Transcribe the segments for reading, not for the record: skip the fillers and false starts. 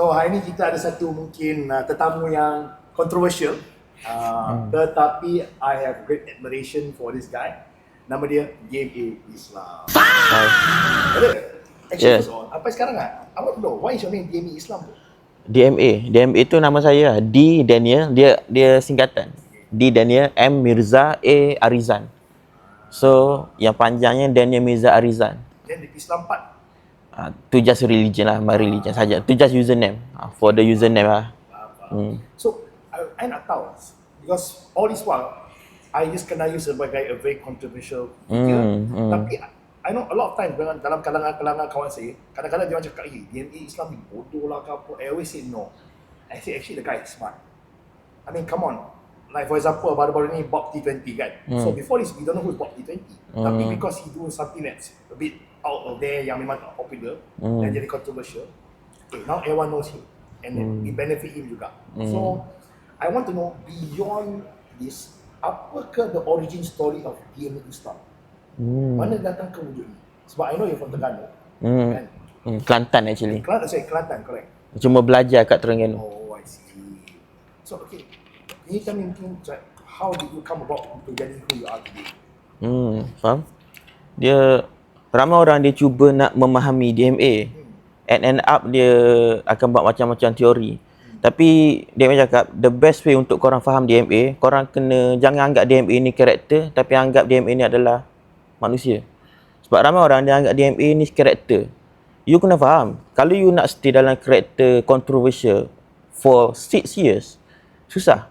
So hari ni kita ada satu mungkin tetamu yang controversial, tetapi I have great admiration for this guy. Nama dia DMA Islam. Ada? Actually, first of all, apa sekarang I want to know, why is your name DMA Islam? DMA itu nama saya. D Daniel, dia singkatan. D Daniel, M Mirza, A Arizan. So yang panjangnya Daniel Mirza Arizan. Then the Islam part. Tu just religion lah, my religion saja. Tu just username. For the username lah. So I nak tahu, because all this while I just kenal you sebagai a very controversial figure. Tapi I know a lot of times dalam kalangan kawan saya, kadang-kadang dia orang cakap, DMA Islam ni bodoh lah ke apa. I always say no. I say actually the guy is smart. I mean, come on. Like for example, baru-baru ni Bob T20 kan. So before this, we don't know who's Bob T20. Tapi because he do something that's a bit out of there yang memang tak popular dan jadi controversial, now everyone knows him and it benefit him juga. So I want to know, beyond this, apakah the origin story of DMA Islam? Mana datang ke wujud ni? Sebab I know you're from Terengganu kan? Kelantan actually. Kelantan, correct. Cuma belajar kat Terengganu. Oh, I see. So okay, can you tell me how did you come about to jadi who you are today? Faham? Ramai orang dia cuba nak memahami DMA and end up dia akan buat macam-macam teori. Tapi DMA cakap the best way untuk korang faham DMA, korang jangan anggap DMA ni karakter, tapi anggap DMA ni adalah manusia. Sebab ramai orang dia anggap DMA ni karakter. You kena faham, kalau you nak stay dalam karakter controversial for 6 years, susah.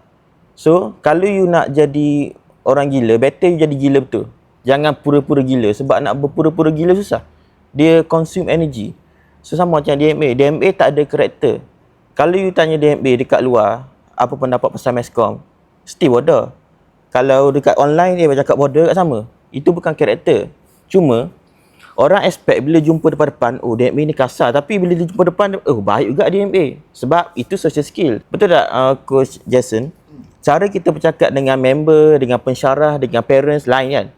So kalau you nak jadi orang gila, better you jadi gila betul. Jangan pura-pura gila, sebab nak berpura-pura gila susah. Dia consume energy. So sama macam DMA. DMA tak ada karakter. Kalau you tanya DMA dekat luar, apa pendapat pasal Meskom, still bodoh. Kalau dekat online dia bercakap bodoh kat sama. Itu bukan karakter. Cuma orang expect bila jumpa depan-depan, oh DMA ni kasar, tapi bila dia jumpa depan, oh baik juga DMA. Sebab itu social skill. Betul tak Coach Jason? Cara kita bercakap dengan member, dengan pensyarah, dengan parents lain kan?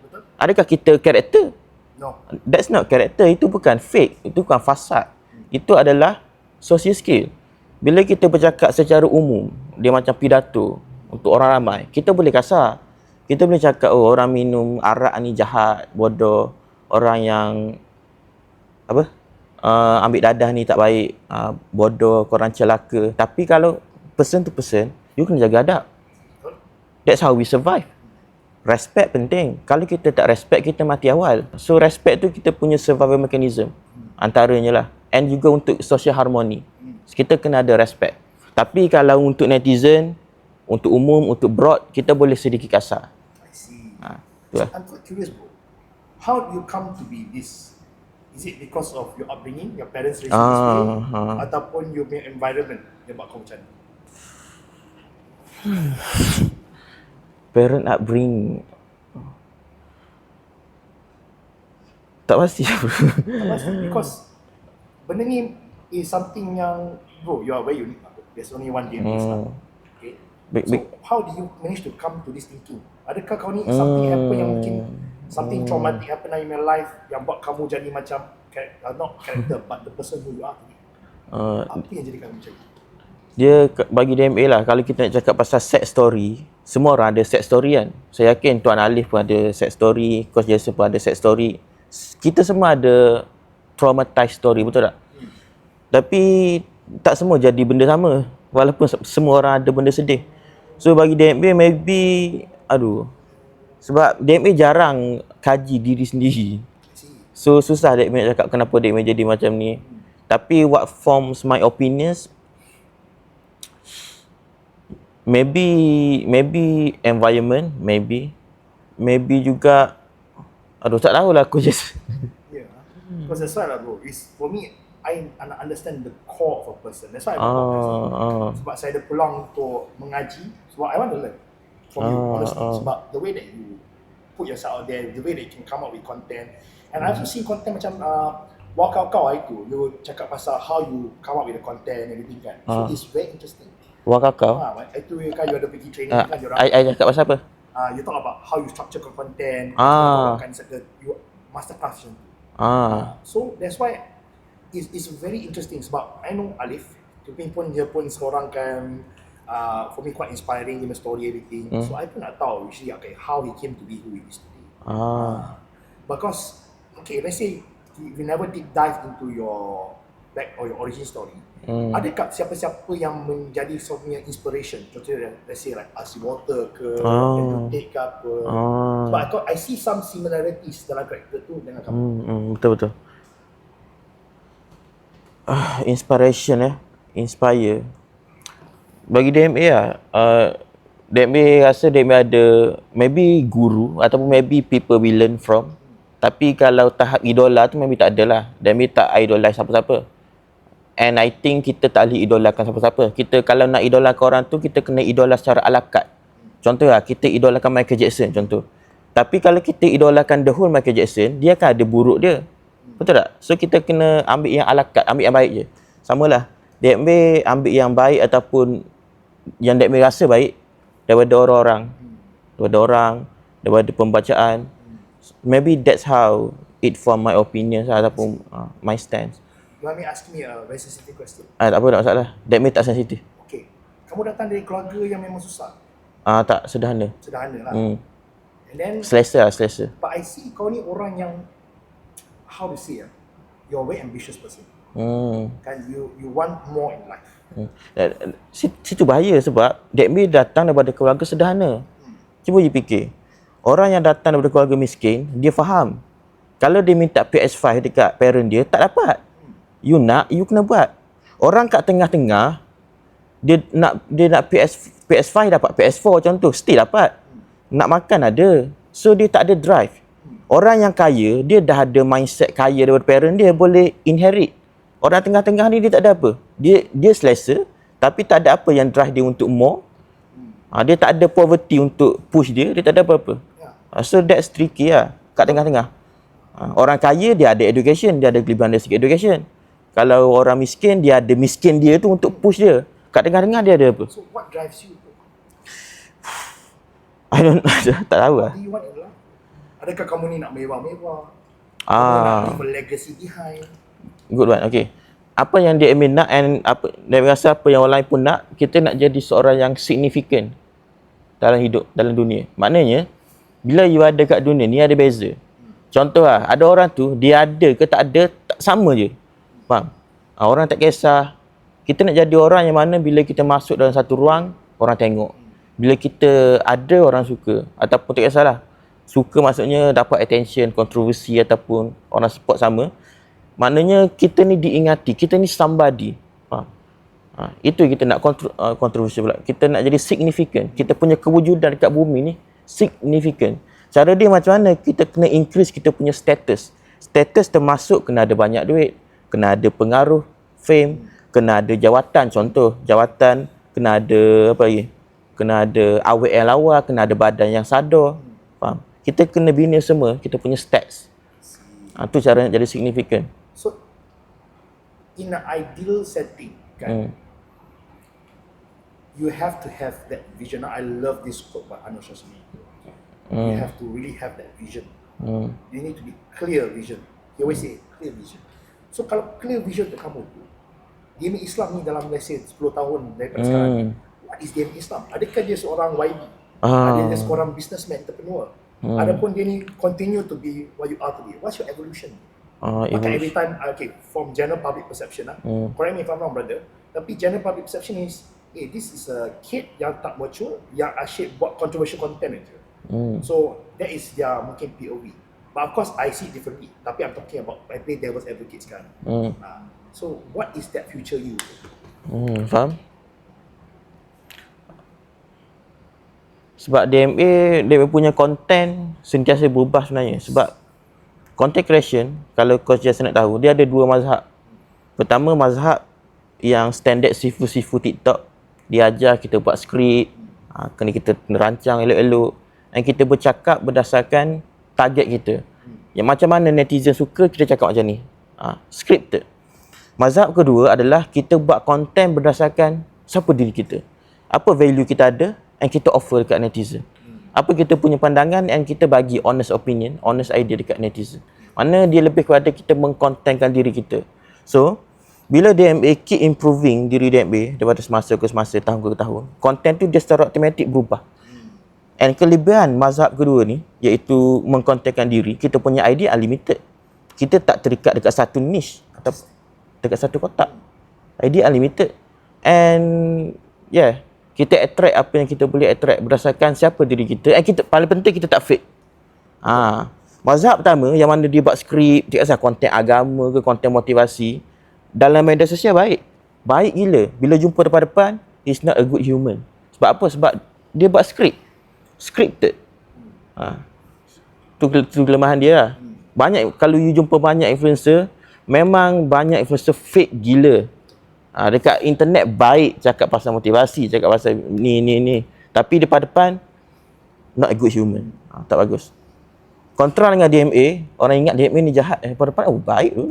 Adakah kita karakter? No. That's not karakter. Itu bukan fake. Itu bukan fasad. Itu adalah social skill. Bila kita bercakap secara umum, dia macam pidato untuk orang ramai, kita boleh kasar. Kita boleh cakap, oh orang minum arak ni jahat, bodoh. Orang yang ambil dadah ni tak baik, bodoh, korang celaka. Tapi kalau person to person, you kena jaga adab. That's how we survive. Respect penting. Kalau kita tak respect, kita mati awal. So respect tu kita punya survival mechanism antaranya lah. And juga untuk social harmony. Kita kena ada respect. Tapi kalau untuk netizen, untuk umum, untuk broad, kita boleh sedikit kasar. I see. So, I'm quite curious, bro. How do you come to be this? Is it because of your upbringing, your parents raising this way, ataupun your environment yang buat kau macam ni? Parent upbringing, tak pasti. Because benda ni is something yang, bro, you are very unique. There's only one DMA Islam. Okay. So how do you manage to come to this thinking? Adakah kau ni something happen yang mungkin something traumatic happen in your life yang buat kamu jadi macam not character but the person who you are today? Apa yang jadikan kamu macam ni? Dia bagi DMA lah, kalau kita nak cakap pasal sex story, semua orang ada sex story kan. Saya yakin Tuan Alif pun ada sex story, Coach Jason pun ada sex story. Kita semua ada traumatized story, betul tak? Tapi tak semua jadi benda sama, walaupun semua orang ada benda sedih. So bagi DMA maybe, sebab DMA jarang kaji diri sendiri. So susah DMA nak cakap kenapa DMA jadi macam ni. Tapi what forms my opinions, maybe environment, maybe juga, tak tahulah aku just. Yeah, because that's why lah bro. Is for me, I understand the core of a person. That's why I podcast. Sebab saya ada peluang untuk mengaji. Sebab I want to learn from you, honestly. Sebab the way that you put yourself out there, the way that you can come up with content, and I also see content macam Wakau itu, you cakap pasal how you come up with the content and everything kan. So it's very interesting. Wakau? Itu kan you ada pergi training kan. I cakap pasal apa? You talk about how you structure content, you masterclass. So that's why it's very interesting sebab I know Alif, Tapi pun dia pun seorang kan for me quite inspiring, dia story everything. So I pun nak tahu actually okay, how he came to be who he is today. Because okay, let's say if you never deep dive into your back or your origin story, adakah siapa-siapa yang menjadi seorang inspiration? Contohnya let's say like Ashley Walter ke, Andrew Tate ke apa. But I see some similarities dalam karakter tu dengan kamu. Betul. Inspiration inspire. Bagi DMA DMA rasa DMA ada maybe guru ataupun maybe people we learn from. Tapi kalau tahap idola tu maybe tak ada lah. DMA tak idolize siapa-siapa. And I think kita tak boleh idolakan siapa-siapa. Kita kalau nak idolakan orang tu, kita kena idola secara ala carte. Contoh lah, kita idolakan Michael Jackson contoh. Tapi kalau kita idolakan the whole Michael Jackson, dia akan ada buruk dia. Betul tak? So kita kena ambil yang ala carte, ambil yang baik je. Samalah. DMA ambil yang baik ataupun yang DMA rasa baik daripada orang-orang. Daripada pembacaan. Maybe that's how it form my opinions ataupun my stance. You want me ask me a very sensitive question? Tak apa, tak masalah. DMA tak sensitif. Okay. Kamu datang dari keluarga yang memang susah? Tak, sederhana. Sederhana lah. And then, selesa. But I see kau ni orang yang, how to say you're a very ambitious person. Kan you want more in life. Situ bahaya sebab DMA datang daripada keluarga sederhana. Cuba je fikir. Orang yang datang daripada keluarga miskin, dia faham. Kalau dia minta PS5 dekat parent dia, tak dapat. You kena buat. Orang kat tengah-tengah, dia nak PS5 dapat PS4 contoh, still dapat. Nak makan ada. So dia tak ada drive. Orang yang kaya, dia dah ada mindset kaya daripada parent dia, boleh inherit. Orang tengah-tengah ni dia tak ada apa. Dia selesa, tapi tak ada apa yang drive dia untuk more. Dia tak ada poverty untuk push dia tak ada apa-apa. So that's tricky lah, kat tengah-tengah. Orang kaya dia ada education, dia ada kelebihan dari segi education. Kalau orang miskin, dia ada miskin dia tu untuk push dia. Kat tengah-tengah dia ada apa? So what drives you? I don't know, tak tahu lah. What do you want in life? Adakah kamu ni nak mewah-mewah? Kamu nak leave a legacy behind? Good one, okay. Apa yang dia nak and dia rasa apa yang orang lain pun nak, kita nak jadi seorang yang significant dalam hidup, dalam dunia. Maknanya, bila you ada kat dunia ni ada beza. Contoh lah, ada orang tu, dia ada ke tak ada, tak sama je. Faham? Orang tak kisah. Kita nak jadi orang yang mana bila kita masuk dalam satu ruang, orang tengok. Bila kita ada, orang suka. Ataupun tak kisahlah. Suka maksudnya dapat attention, kontroversi ataupun orang support sama. Maknanya kita ni diingati, kita ni somebody. Faham? Itu kita nak kontroversi pula. Kita nak jadi significant. Kita punya kewujudan dekat bumi ni significant. Cara dia macam mana? Kita kena increase kita punya status. Status termasuk kena ada banyak duit, kena ada pengaruh, fame, kena ada jawatan. Contoh, jawatan kena ada apa lagi? Kena ada awet yang lawa, kena ada badan yang sadar. Faham? Kita kena bina semua kita punya stats. Tu cara nak jadi significant. So, in an ideal setting, kan, you have to have that vision. I love this quote by Arnold Schwarzenegger. You have to really have that vision. You need to be clear vision. He always say clear vision. So kalau clear vision untuk kamu tu, DMA Islam ni dalam let's say 10 tahun daripada sekarang, what is DMA Islam? Adakah dia seorang YB? Adakah dia seorang businessman, entrepreneur? Adapun dia ni continue to be what you are today. What's your evolution? Maka every time, okay, from general public perception, correct me if I'm wrong, brother, tapi general public perception is, this is a kid yang tak mature, yang asyik buat controversial content aja. So that is their mungkin POV. But of course I see it differently. Tapi I'm talking about I play devil's advocate sekarang. So what is that future you? Faham? Sebab DMA punya content sentiasa berubah sebenarnya. Sebab content creation, kalau kau just nak tahu, dia ada dua mazhab. Pertama, mazhab yang standard sifu-sifu TikTok. Dia ajar kita buat skrip, kena kita rancang elok-elok. Dan kita bercakap berdasarkan target kita. Yang macam mana netizen suka, kita cakap macam ni. Scripted. Mazhab kedua adalah kita buat konten berdasarkan siapa diri kita. Apa value kita ada and kita offer dekat netizen. Apa kita punya pandangan and kita bagi honest opinion, honest idea dekat netizen. Mana dia lebih kepada kita mengkontenkan diri kita. So, bila DMA keep improving diri DMA daripada semasa ke semasa, tahun ke tahun, content tu dia secara automatik berubah. And kelebihan mazhab kedua ni iaitu mengkontenkan diri, kita punya idea unlimited. Kita tak terikat dekat satu niche atau dekat satu kotak. Idea unlimited. And yeah, kita attract apa yang kita boleh attract berdasarkan siapa diri kita. And kita paling penting kita tak fake. Mazhab pertama yang mana dia buat skrip, dia asal konten agama ke konten motivasi dalam media sosial baik. Baik gila. Bila jumpa depan-depan, he's not a good human. Sebab apa? Sebab dia buat skrip. Scripted. Tu kelemahan dia lah. Banyak, kalau you jumpa banyak influencer, memang banyak influencer fake gila. Dekat internet baik cakap pasal motivasi, cakap pasal ni. Tapi depan-depan, not a good human. Tak bagus. Kontra dengan DMA, orang ingat DMA ni jahat. Depan-depan, baik tu.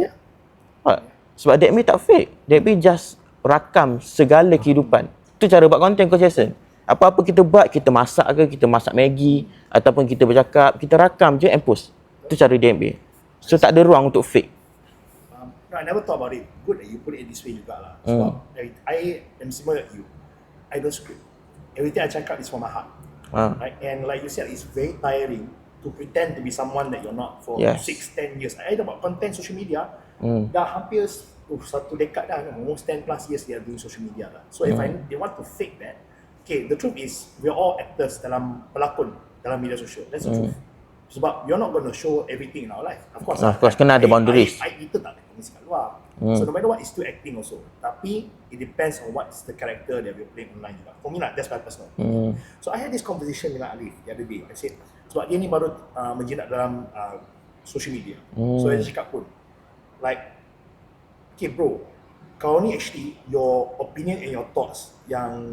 Sebab DMA tak fake. DMA just rakam segala kehidupan. Tu cara buat konten Coach Jason. Apa-apa kita buat, kita masak ke, kita masak Maggi ataupun kita bercakap, kita rakam je and post. Itu cara DMA. So tak ada ruang untuk fake. No, I never thought about it. Good that you put it this way juga lah. Sebab I am similar to you. I don't script. Everything I cakap is from my heart. Right? And like you said, it's very tiring to pretend to be someone that you're not for 6-10 years. I about content social media, dah hampir satu dekad dah, almost 10 plus years they are doing social media lah. So if they want to fake that, okay, the truth is we're all actors dalam pelakon dalam media sosial. That's the truth. Sebab you're not going to show everything in our life. Of course, kena ada boundaries. Kita tak ada kongsi kat luar. So no matter what, it's still acting also. Tapi it depends on what's the character that we're playing online juga. For me lah, that's my personal. So I had this conversation dengan Alif the other day. I said, sebab dia ni baru menjinak dalam social media. So dia cakap pun, like, okay bro, kau ni actually, your opinion and your thoughts yang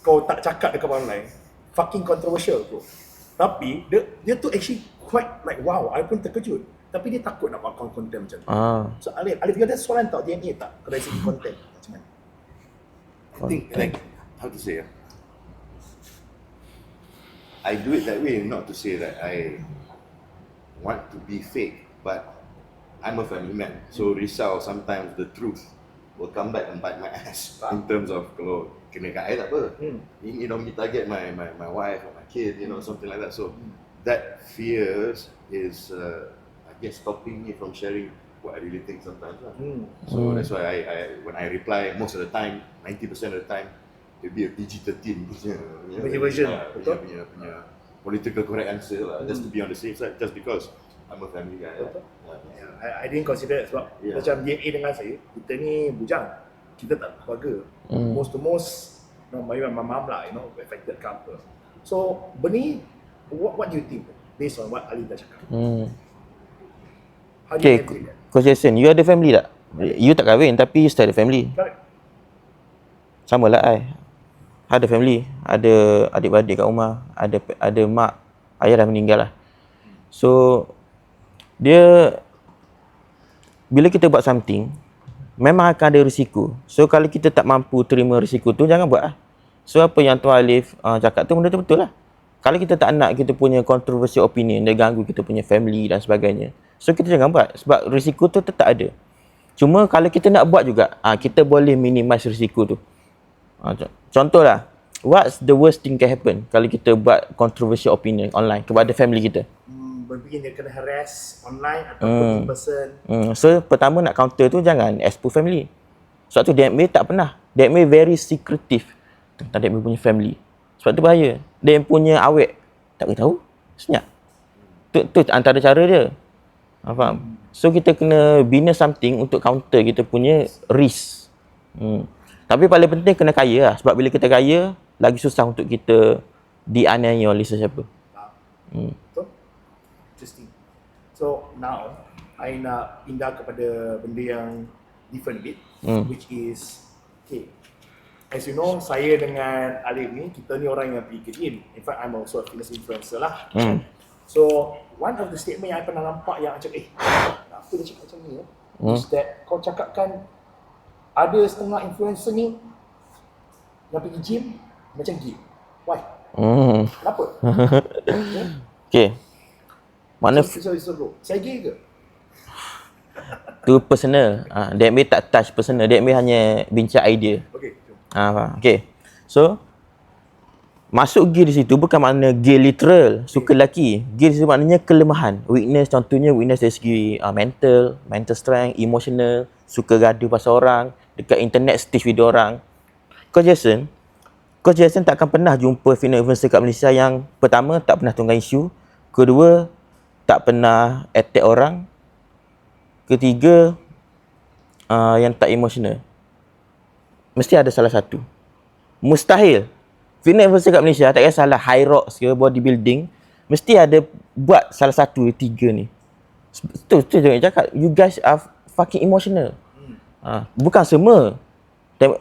kau tak cakap dekat online, fucking controversial bro. Tapi dia tu actually quite like wow, I pun terkejut. Tapi dia takut nak buat konten macam tu. So Alif you ada soalan tak DNA tak dari segi konten macam mana? I think like how to say I do it that way not to say that I want to be fake, but I'm a family man. So risau sometimes the truth will come back and bite my ass in terms of kalau kena kat I tak apa. You know, me target my wife or my kid, you know, something like that. So that fear is I guess stopping me from sharing what I really think sometimes lah. So that's why I when I reply most of the time, 90% of the time, it'll be a PG-13 punya version. punya political correct answer lah, just to be on the safe side, just because I'm a family guy. I didn't consider sebab macam DNA dengan saya, kita ni bujang, kita tak keluarga. Most to most, you know, my mom lah, you know, affected ke apa. So Bernie, what do you think based on what Ali dah cakap? How do you handle that? Coach Jason, you ada family tak? You tak kahwin tapi you still ada family. Correct. Sama lah I. Ada family, ada adik-beradik kat rumah, ada mak, ayah dah meninggal lah. So dia bila kita buat something memang akan ada risiko. So kalau kita tak mampu terima risiko tu, jangan buat lah. So apa yang Tuan Alif cakap tu benda tu betul lah. Kalau kita tak nak kita punya controversial opinion dia ganggu kita punya family dan sebagainya, so kita jangan buat sebab risiko tu tetap ada. Cuma kalau kita nak buat juga, kita boleh minimize risiko tu. Contohlah, what's the worst thing can happen kalau kita buat controversial opinion online kepada family kita? Berfikir dia kena harass online ataupun in person. So pertama nak counter tu jangan expose family. Sebab tu DMA tak pernah. DMA very secretive tentang DMA punya family. Sebab tu bahaya. Dia punya awet tak beritahu, senyap. Tu antara cara dia. Faham? So kita kena bina something untuk counter kita punya risk. Tapi paling penting kena kaya lah. Sebab bila kita kaya, lagi susah untuk kita dianiaya oleh sesiapa. Betul? Interesting. So now, I nak pindah kepada benda yang different bit, which is, okay, as you know, saya dengan Alif ni, kita ni orang yang pergi ke gym. In fact, I'm also a fitness influencer lah. So, one of the statement yang I pernah nampak yang macam, apa dia cakap macam ni is that kau cakapkan ada setengah influencer ni yang pergi gym macam gay. Why? Kenapa? Okay. Mana so, bro, saya gay ke? Tu personal. DMA tak touch personal. DMA hanya bincang idea. Okay. Faham? Okay. So, masuk gear di situ bukan makna gear literal, suka lelaki. Gear di situ maknanya kelemahan. Weakness, contohnya weakness dari segi mental strength, emotional, suka gaduh pasal orang, dekat internet stage video orang. Coach Jason tak akan pernah jumpa fitness influencer kat Malaysia yang pertama, tak pernah tunggang isu. Kedua, tak pernah attack orang. Ketiga, yang tak emotional. Mesti ada salah satu. Mustahil. Fitness influencer kat Malaysia, tak kisahlah high rocks ke bodybuilding, mesti ada buat salah satu tiga ni. Tu jangan cakap, you guys are fucking emotional. Bukan semua.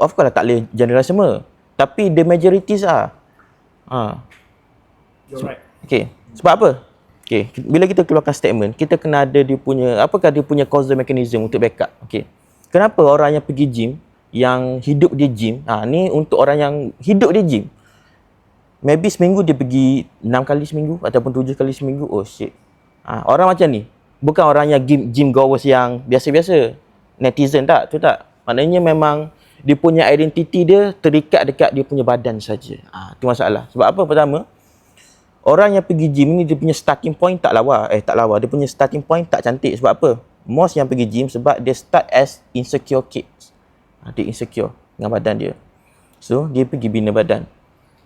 Of course lah tak boleh general semua. Tapi the majorities are. You're right. Okay. Sebab apa? Okay. Bila kita keluarkan statement, kita kena ada dia punya, apakah dia punya causal mechanism untuk backup. Okay. Kenapa orang yang pergi gym, yang hidup dia gym, ni untuk orang yang hidup dia gym. Maybe seminggu dia pergi 6 kali seminggu ataupun 7 kali seminggu. Oh shit. Orang macam ni. Bukan orang yang gym goers yang biasa-biasa. Netizen tak, tu tak. Maknanya memang dia punya identiti dia terikat dekat dia punya badan saja. Tu masalah. Sebab apa? Pertama, orang yang pergi gym ni dia punya starting point tak lawa. Dia punya starting point tak cantik. Sebab apa? Most yang pergi gym sebab dia start as insecure kids. Dia insecure dengan badan dia. So, dia pergi bina badan.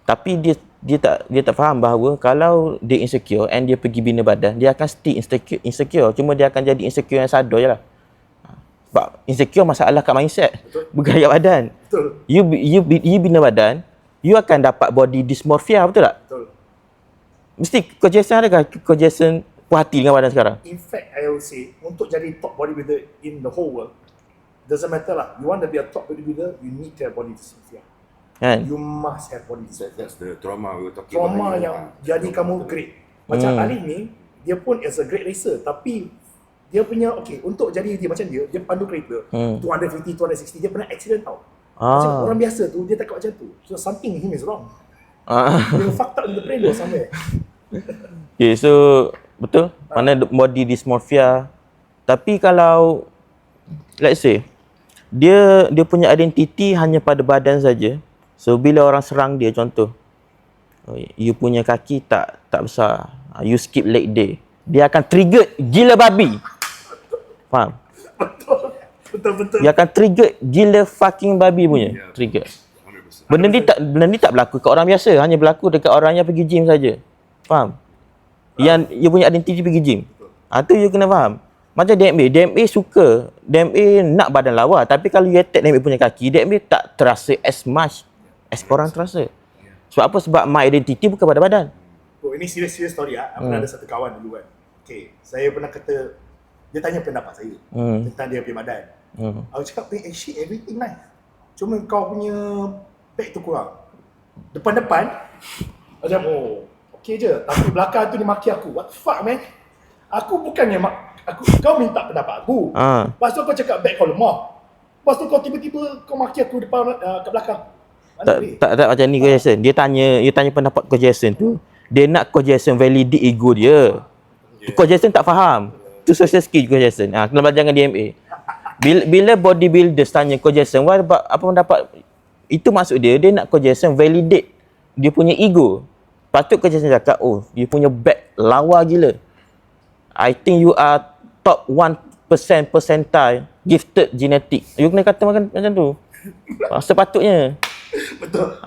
Tapi dia tak faham bahawa kalau dia insecure and dia pergi bina badan, dia akan still insecure. Cuma dia akan jadi insecure yang sadar je lah. Sebab insecure masalah kat mindset. Betul. Bukan kat badan. Betul. You bina badan, you akan dapat body dysmorphia, betul tak? Betul. Mesti Coach Jason adakah Coach Jason puas hati dengan badan sekarang? In fact, I will say, untuk jadi top bodybuilder in the whole world, doesn't matter lah. You want to be a top bodybuilder, you need to have body dysmorphia. Kan? You must have body dysmorphia. That's the trauma we were talking Trauma about. yang jadi kamu great. Macam Ali ni, dia pun is a great racer, tapi dia punya, untuk jadi dia macam dia pandu kereta, 250, 260, dia pernah accident tau. Macam orang biasa tu, dia tak macam tu. So something in him is wrong. Dia fucked up in the brain or somewhere. Okay, so betul. Mana body dysmorphia. Tapi kalau let's say dia punya identiti hanya pada badan saja. So bila orang serang dia, contoh, you punya kaki tak besar, you skip leg day, dia akan trigger gila babi. Faham? Betul. Dia akan trigger gila fucking babi punya. Trigger. 100%. Benda ni tak berlaku kat orang biasa, hanya berlaku dekat orang yang pergi gym saja. Faham? Yang you punya identiti pergi gym. Tu you kena faham. Macam DMA suka, DMA nak badan lawa, tapi kalau you attack DMA punya kaki, DMA tak terasa as much as korang terasa. Sebab apa? Sebab my identity bukan pada badan. Oh, ini serious story ah. Pernah ada satu kawan dulu kan. Saya pernah kata, dia tanya pendapat saya tentang dia punya badan. Aku cakap, shit, everything nice. Cuma kau punya back tu kurang. Depan-depan, macam, okay je. Tapi belakang tu dia maki aku. What the fuck, man? Aku bukannya kau minta pendapat aku. Lepas tu kau cakap back kau lemah. Lepas tu kau tiba-tiba kau maki aku depan kat belakang. Tak macam ni Coach Jason. Dia tanya pendapat Coach Jason tu. Dia nak Coach Jason validate ego dia. Coach Jason tak faham. Tu social skill Coach Jason. Kena belajar dengan DMA. Bila bodybuilders tanya Coach Jason, apa pendapat? Itu maksud dia nak Coach Jason validate dia punya ego. Patut Coach Jason cakap, dia punya back lawa gila. I think you are top 1% percentile gifted genetic. You kena kata macam tu. Sepatutnya. Betul.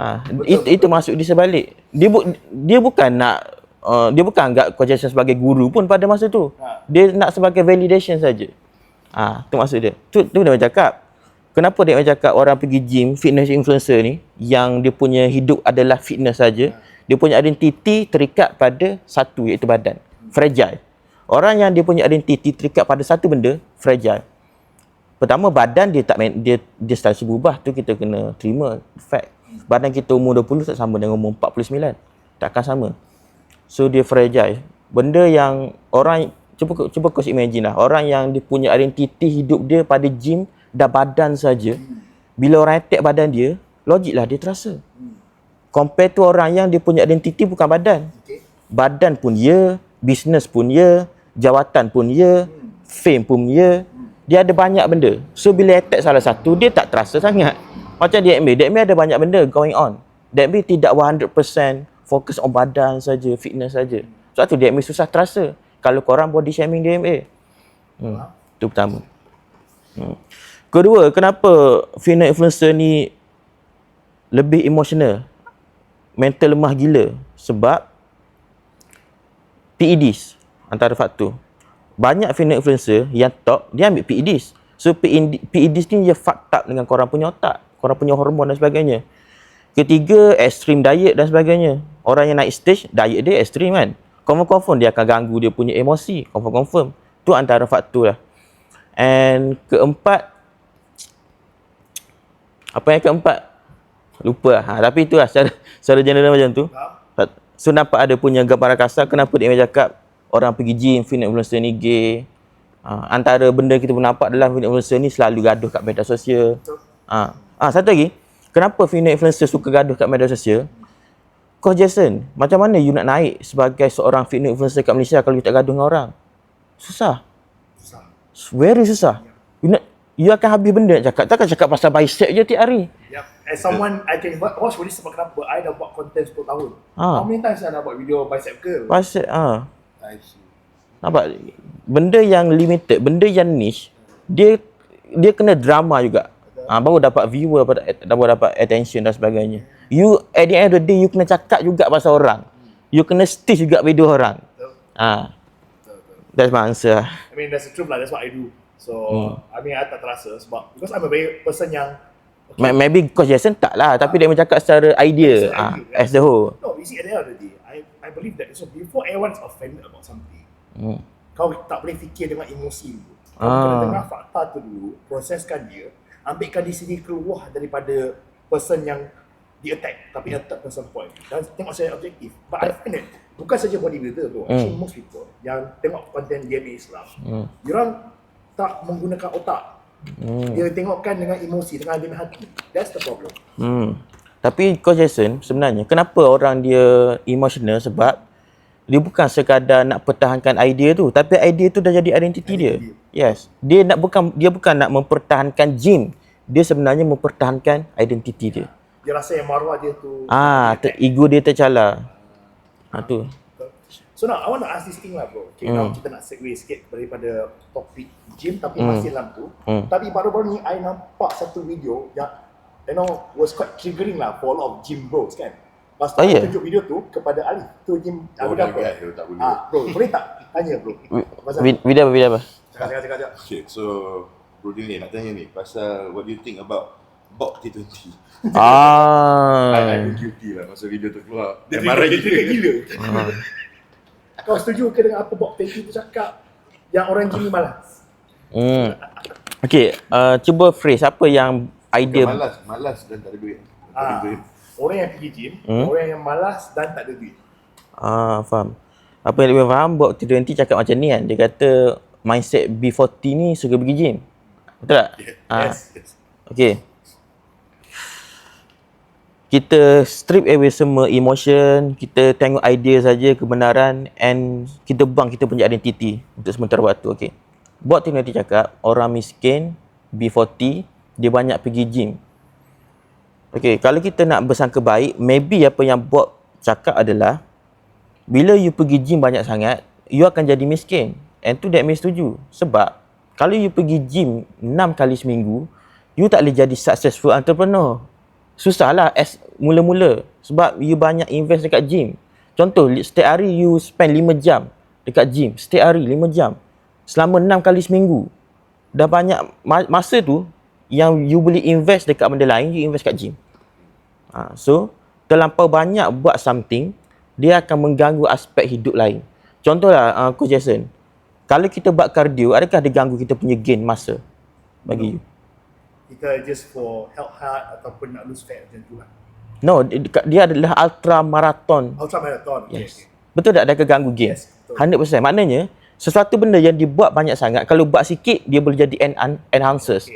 Itu masuk di sebalik. Dia bukan nak dia bukan anggap Coach Jason sebagai guru pun pada masa tu. Dia nak sebagai validation saja. Tu maksud dia. Tu dia macam cakap. Kenapa dia macam cakap orang pergi gym, fitness influencer ni, yang dia punya hidup adalah fitness saja, dia punya identiti terikat pada satu, iaitu badan. Fragile. Orang yang dia punya identiti terikat pada satu benda, fragile. Pertama, badan dia dia start berubah, tu kita kena terima fact. Badan kita umur 20 tak sama dengan umur 49. Takkan sama. So dia fragile. Benda yang orang cuba kau imagine lah, orang yang dia punya identiti hidup dia pada gym dan badan saja. Bila orang attack badan dia, logik lah dia terasa. Compare tu orang yang dia punya identiti bukan badan. Badan pun ya, business pun ya, jawatan pun ya, fame pun ya. dia ada banyak benda. So bila attack salah satu, dia tak terasa sangat. Macam DMA ada banyak benda going on. DMA tidak 100% fokus on badan saja, fitness saja. Sebab tu DMA susah terasa kalau korang body shaming DMA. Itu pertama. Kedua, kenapa female influencer ni lebih emotional, mental lemah gila? Sebab PEDs antara faktor. Banyak female influencer yang top, dia ambil PEDs. So PEDs ni dia fucked up dengan korang punya otak, korang punya hormon dan sebagainya. Ketiga, extreme diet dan sebagainya. Orang yang naik stage, diet dia extreme kan. Confirm dia akan ganggu dia punya emosi. Confirm. Tu antara faktor lah. And keempat, apa yang keempat? Lupa lah. Tapi itulah secara general macam tu. So nampak ada punya gambaran kasar kenapa dia cakap orang pergi gym, female influencer ni gay. Antara benda kita pun nampak adalah female influencer ni selalu gaduh kat media sosial. Satu lagi, kenapa female influencer suka gaduh kat media sosial? Coach Jason, macam mana you nak naik sebagai seorang female influencer kat Malaysia kalau you tak gaduh dengan orang? Susah. Very susah. You akan habis benda nak cakap. Takkan cakap pasal bicep je tiap hari. As someone, I can watch for this sebab kenapa I dah buat content 10 tahun. How many times I dah buat video bicep girl? Bicep, I see. nampak? Benda yang limited, benda yang niche, dia kena drama juga. Baru dapat viewer, baru dapat attention dan sebagainya. You, at the end of the day, you kena cakap juga pasal orang. You kena stitch juga video orang. That's my answer. I mean, that's the truth lah. That's what I do. So, I mean, I tak terasa sebab because I'm a very person yang Maybe Coach Jason tak lah, tapi dia bercakap secara idea, as the whole. No, you see, at the end of the day, I believe that so before everyone's offended about something, kau tak boleh fikir dengan emosi dulu. Kau kena dengar fakta tu dulu, proseskan dia, ambilkan di sini keluar daripada person yang di-attack, tapi at third person point. Dan tengok secara objektif. But I find that, bukan saja bodybuilder tu, actually most people yang tengok konten DNA Islam, diorang tak menggunakan otak. Dia tengokkan dengan emosi, dengan hati. That's the problem. Tapi Coach Jason, sebenarnya kenapa orang dia emotional? Sebab dia bukan sekadar nak pertahankan idea tu, tapi idea tu dah jadi identiti dia. Yes. Dia bukan nak mempertahankan gym. Dia sebenarnya mempertahankan identiti dia. Dia rasa yang maruah dia tu ego dia tercalar. Tu. So now, I want to ask this thing lah bro. Okay, now kita nak segue sikit daripada topik gym tapi masih dalam tu. Tapi baru-baru ni, I nampak satu video yang, was quite triggering lah for a lot of gym bros kan. Lepas tu, I tunjuk video tu kepada Alif. Tu gym, apa? Tak boleh. Bro, boleh tak? Tanya bro. Video apa? Cakap. Okay, so Bro Dini nak tanya ni, pasal what do you think about Bok T20? I guilty lah masa video tu keluar. Dia marah gila. Kau setuju ke dengan apa Bok T20 tu cakap yang orang gym ni malas? Okay, cuba phrase apa yang idea. Malas dan tak ada duit. Orang yang pergi gym, orang yang malas dan tak ada duit. Faham. Apa yang dia faham, Bok T20 cakap macam ni kan. Dia kata mindset B40 ni suka pergi gym. Betul tak? Yes. Okay. Kita strip away semua emotion, kita tengok idea saja, kebenaran, and kita buang kita punya identiti untuk sementara waktu. Okay. Bok T20 cakap orang miskin B40 dia banyak pergi gym. Okay, kalau kita nak bersangka baik, maybe apa yang Bok cakap adalah bila you pergi gym banyak sangat, you akan jadi miskin. And tu that means setuju. Sebab kalau you pergi gym 6 kali seminggu, you tak boleh jadi successful entrepreneur. Susahlah as mula-mula sebab you banyak invest dekat gym. Contoh, setiap hari you spend 5 jam dekat gym. Setiap hari 5 jam. Selama 6 kali seminggu. Dah banyak masa tu yang you boleh invest dekat benda lain, you invest kat gym. So, terlampau banyak buat something, dia akan mengganggu aspek hidup lain. Contohlah, Coach Jason, kalau kita buat cardio, adakah dia ganggu kita punya gain masa bagi you? Kita just for health heart ataupun nak lose fat macam tu lah. No, dia adalah ultra marathon. Ultra marathon. Yes. Betul tak dia akan ganggu gain? Yes, betul. 100%. Maknanya, sesuatu benda yang dibuat banyak sangat, kalau buat sikit, dia boleh jadi enhancers.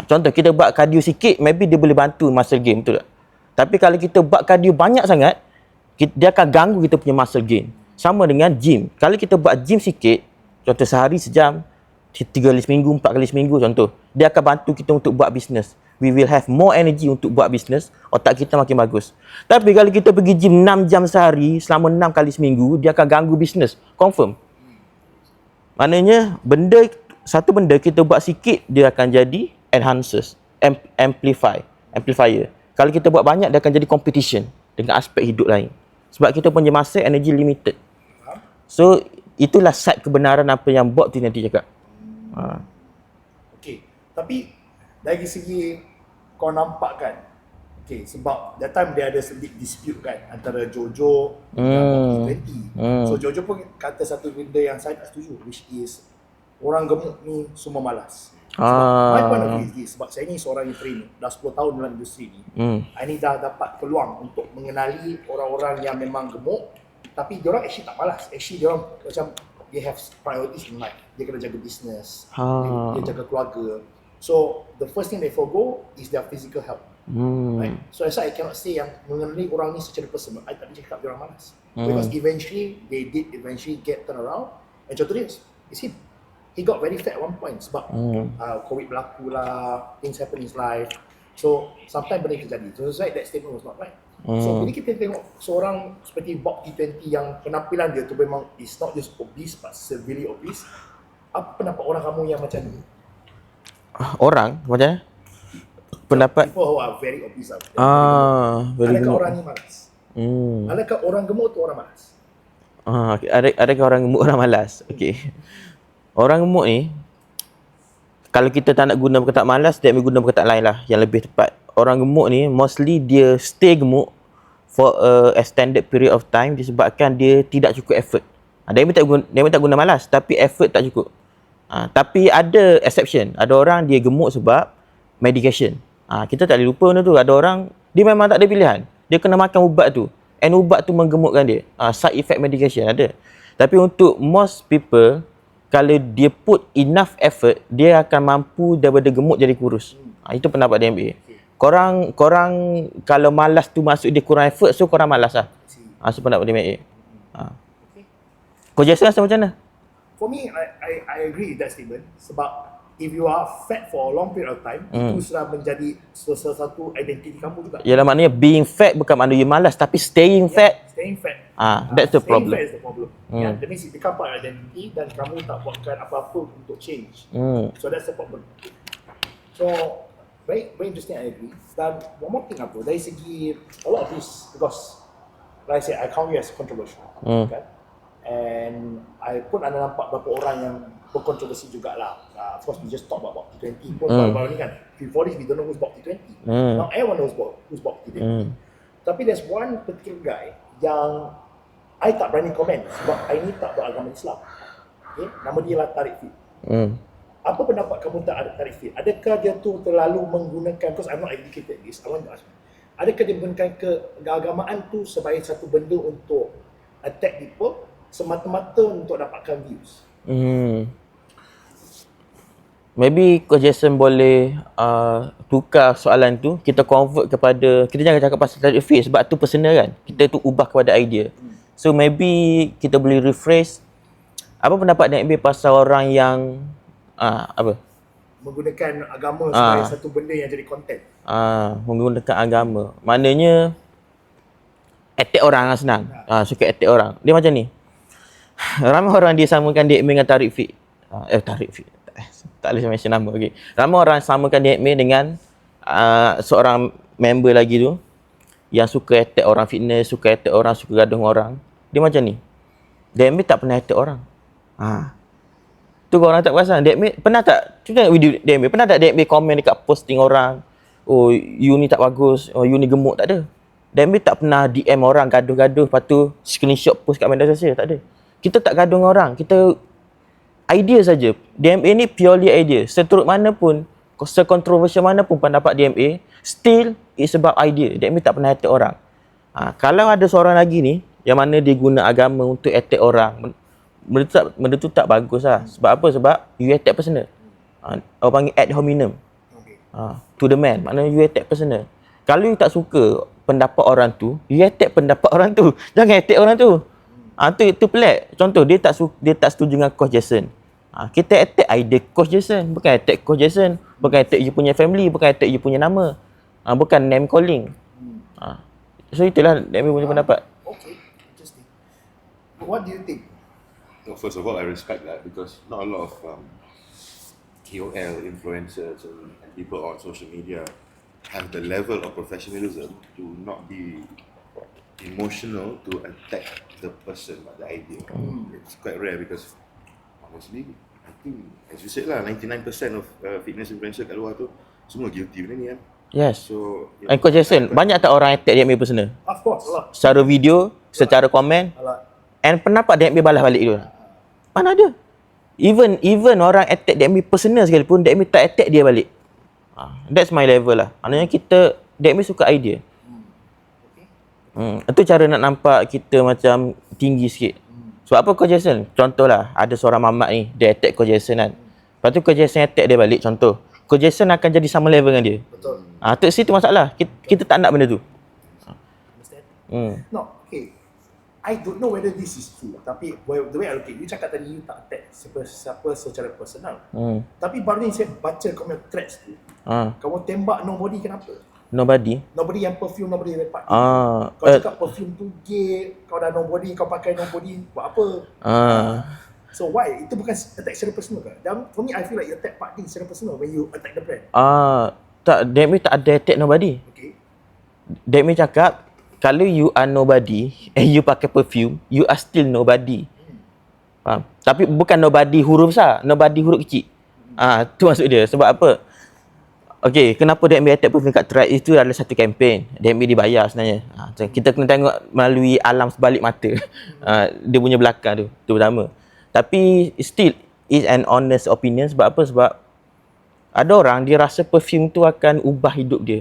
Contoh, kita buat cardio sikit, maybe dia boleh bantu muscle gain, betul tak? Tapi kalau kita buat cardio banyak sangat, dia akan ganggu kita punya muscle gain. Sama dengan gym. Kalau kita buat gym sikit, contoh sehari sejam, 3 kali seminggu, 4 kali seminggu contoh. Dia akan bantu kita untuk buat bisnes. We will have more energy untuk buat bisnes, otak kita makin bagus. Tapi kalau kita pergi gym 6 jam sehari, selama 6 kali seminggu, dia akan ganggu bisnes. Confirm. Maknanya, satu benda kita buat sikit, dia akan jadi enhancers, amplifier. Kalau kita buat banyak, dia akan jadi competition dengan aspek hidup lain. Sebab kita punya masa, energy limited. So, itulah side kebenaran apa yang Bob tu nanti cakap. Okay, tapi dari segi kau nampak kan, okay, sebab that time dia ada sedikit dispute kan antara Jojo dan Bob T20. So Jojo pun kata satu benda yang saya tak setuju, which is orang gemuk ni semua malas. Sebab my point of view is this, sebab saya ni seorang yang trainer, dah 10 tahun dalam industri ni. I ni dah dapat peluang untuk mengenali orang-orang yang memang gemuk, tapi diorang actually tak malas. Actually diorang macam they have priorities in life. Dia kena jaga business, dia jaga keluarga. So the first thing they forgo is their physical health. Right? So that's why I cannot say yang mengenali orang ni secara personal. I tak boleh cakap diorang malas. Because eventually they did get turn around. And contoh dia, is him. He got very fat at one point sebab COVID berlaku lah, things happen in his life. So sometimes benda terjadi. So that's why that statement was not right. So bila kita tengok seorang seperti Bob T20 yang penampilan dia tu memang is not just obese but severely obese, apa pendapat orang kamu yang macam ni? Orang macam mana? Pendapat People who are very obese lah. very Adakah gemuk. orang ni malas? Adakah orang gemuk tu orang malas? Okay. Adakah orang gemuk orang malas? Okey. Orang gemuk ni, kalau kita tak nak guna perkataan malas, dia ambil guna perkataan lain lah yang lebih tepat. Orang gemuk ni mostly dia stay gemuk for a extended period of time disebabkan dia tidak cukup effort. Dia tak guna malas tapi effort tak cukup. Tapi ada exception. Ada orang dia gemuk sebab medication. Kita tak boleh lupa benda tu. Ada orang dia memang tak ada pilihan. Dia kena makan ubat tu. And ubat tu menggemukkan dia. Side effect medication ada. Tapi untuk most people, kalau dia put enough effort, dia akan mampu daripada gemuk jadi kurus. Itu pendapat DMA. Korang kalau malas tu maksud dia kurang effort, so korang malas lah. So pendapat DMA. Kau rasa macam mana? For me, I agree with that statement. Sebab if you are fat for a long period of time, itu sudah menjadi salah satu identiti kamu juga. Yalah, maknanya being fat bukan maknanya you malas, tapi staying fat. Staying fat. That's the problem. Staying fat is the problem. That means it become part of identity dan kamu tak buatkan apa-apa untuk change. So that's the problem. So very interesting, I agree. Dan one more thing apa, dari segi a lot of this, because like I said, I count it as controversial. Kan? And I pun ada nampak beberapa orang yang berkontroversi jugalah. Of course, we just talk about Bob T20 pun baru ni kan. Before this, we don't know who's Bob T20. Now everyone knows who's Bob T20. Tapi there's one particular guy yang I tak berani komen sebab I ni tak beragama Islam. Okay? Nama dia lah Tariq Fit. Apa pendapat kamu tak ada Tariq Fit? Adakah dia tu terlalu menggunakan, because I'm not educated in this, I want to ask you. Adakah dia menggunakan keagamaan tu sebagai satu benda untuk attack people semata-mata untuk dapatkan views? Maybe Coach Jason boleh tukar soalan tu, kita convert kepada, kita jangan cakap pasal Tariq Fit sebab tu personal kan. Kita tu ubah kepada idea. So maybe kita boleh rephrase, apa pendapat DMB pasal orang yang apa? Menggunakan agama sebagai satu benda yang jadi konten. Menggunakan agama. Maknanya attack orang lah senang. Suka attack orang. Dia macam ni. Ramai orang dia samakan DMB dengan Tariq Fit. Tariq Fit. Tak boleh mention nama. Okay. Ramai orang samakan DMB dengan seorang member lagi tu yang suka attack orang fitness, suka attack orang, suka gaduh orang. Dia macam ni. DMB tak pernah attack orang. Tu orang tak perasan. DMB pernah tak? Cuba video DMB. Pernah tak DMB komen dekat posting orang? Oh, you ni tak bagus. Oh, you ni gemuk. Tak ada. DMB tak pernah DM orang gaduh-gaduh. Lepas tu screenshot post kat media sosial. Tak ada. Kita tak gaduh dengan orang. Kita idea saja. DMA ni purely idea. Seteruk mana pun, sekontroversial mana pun pendapat DMA, still it's about idea. DMA tak pernah attack orang. Kalau ada seorang lagi ni, yang mana dia guna agama untuk attack orang, benda tu tak bagus lah. Sebab apa? Sebab you attack personal. Orang panggil ad hominem. To the man. Maknanya you attack personal. Kalau you tak suka pendapat orang tu, you attack pendapat orang tu. Jangan attack orang tu. Itu pelik. Contoh dia tak setuju dengan Coach Jason. Kita attack idea Coach Jason, bukan attack Coach Jason, bukan attack you punya family, bukan attack you punya nama. Bukan name calling. So itulah Demi punya pendapat. Okay, interesting. But what do you think? Well, first of all, I respect that because not a lot of KOL influencers and people on social media have the level of professionalism to not be emotional to attack the person, not the idea. It's quite rare because honestly, I think as you said lah, 99% of fitness influencer kat luar tu semua guilty benda ni kan. Yes. So And Coach Jason, banyak tak orang attack DMB personal? Of course, a lot. Secara video, secara komen, A lot. and pendapat DMB balas balik tu. Mana ada? Even orang attack DMB personal sekalipun, DMB tak attack dia balik. That's my level lah. Maknanya DMB suka idea. Itu cara nak nampak kita macam tinggi sikit. Sebab apa Coach Jason? Contohlah, ada seorang mamat ni, dia attack Coach Jason kan. Lepas tu Coach Jason attack dia balik, contoh. Coach Jason akan jadi sama level dengan dia. Betul. Tu situ masalah. Kita tak nak benda tu. Understand? No, okay. I don't know whether this is true. Tapi the way I look at it, you cakap tadi you tak attack siapa secara personal. Tapi baru ni saya baca comment threads tu. Kamu tembak nobody kenapa? Nobody. Nobody yang perfume, nobody yang lepak. Ah, Kau cakap perfume tu gay, kau dah nobody, kau pakai nobody, buat apa? So why? Itu bukan attack secara personal ke? Dan for me, I feel like you attack Pak Ding secara personal when you attack the brand. Tak, Demi tak ada attack nobody. Okay. Demi cakap, kalau you are nobody and you pakai perfume, you are still nobody. Faham? Tapi bukan nobody huruf besar, nobody huruf kecil. Tu maksud dia. Sebab apa? Okay, kenapa Demi attack perfume kat Thread? Itu adalah satu kempen. Demi dibayar sebenarnya. Kita kena tengok melalui alam sebalik mata. Dia punya belakang tu. Itu pertama. Tapi still is an honest opinion. Sebab apa? Sebab ada orang dia rasa perfume tu akan ubah hidup dia.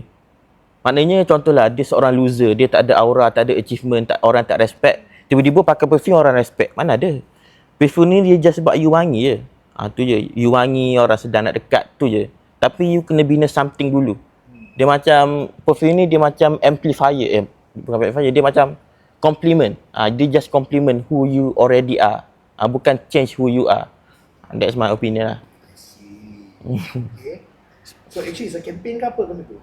Maknanya contohlah dia seorang loser, dia tak ada aura, tak ada achievement, orang tak respect. Tiba-tiba pakai perfume orang respect. Mana ada? Perfume ni dia just sebab you wangi je. Tu je. You wangi, orang sedang nak dekat, tu je. Tapi you kena bina something dulu. Dia macam perfume ni dia macam amplifier, bukan amplifier, dia macam compliment. Dia just compliment who you already are. Bukan change who you are. That's my opinion lah. I see. Okay. So actually it's a campaign ke apa benda tu?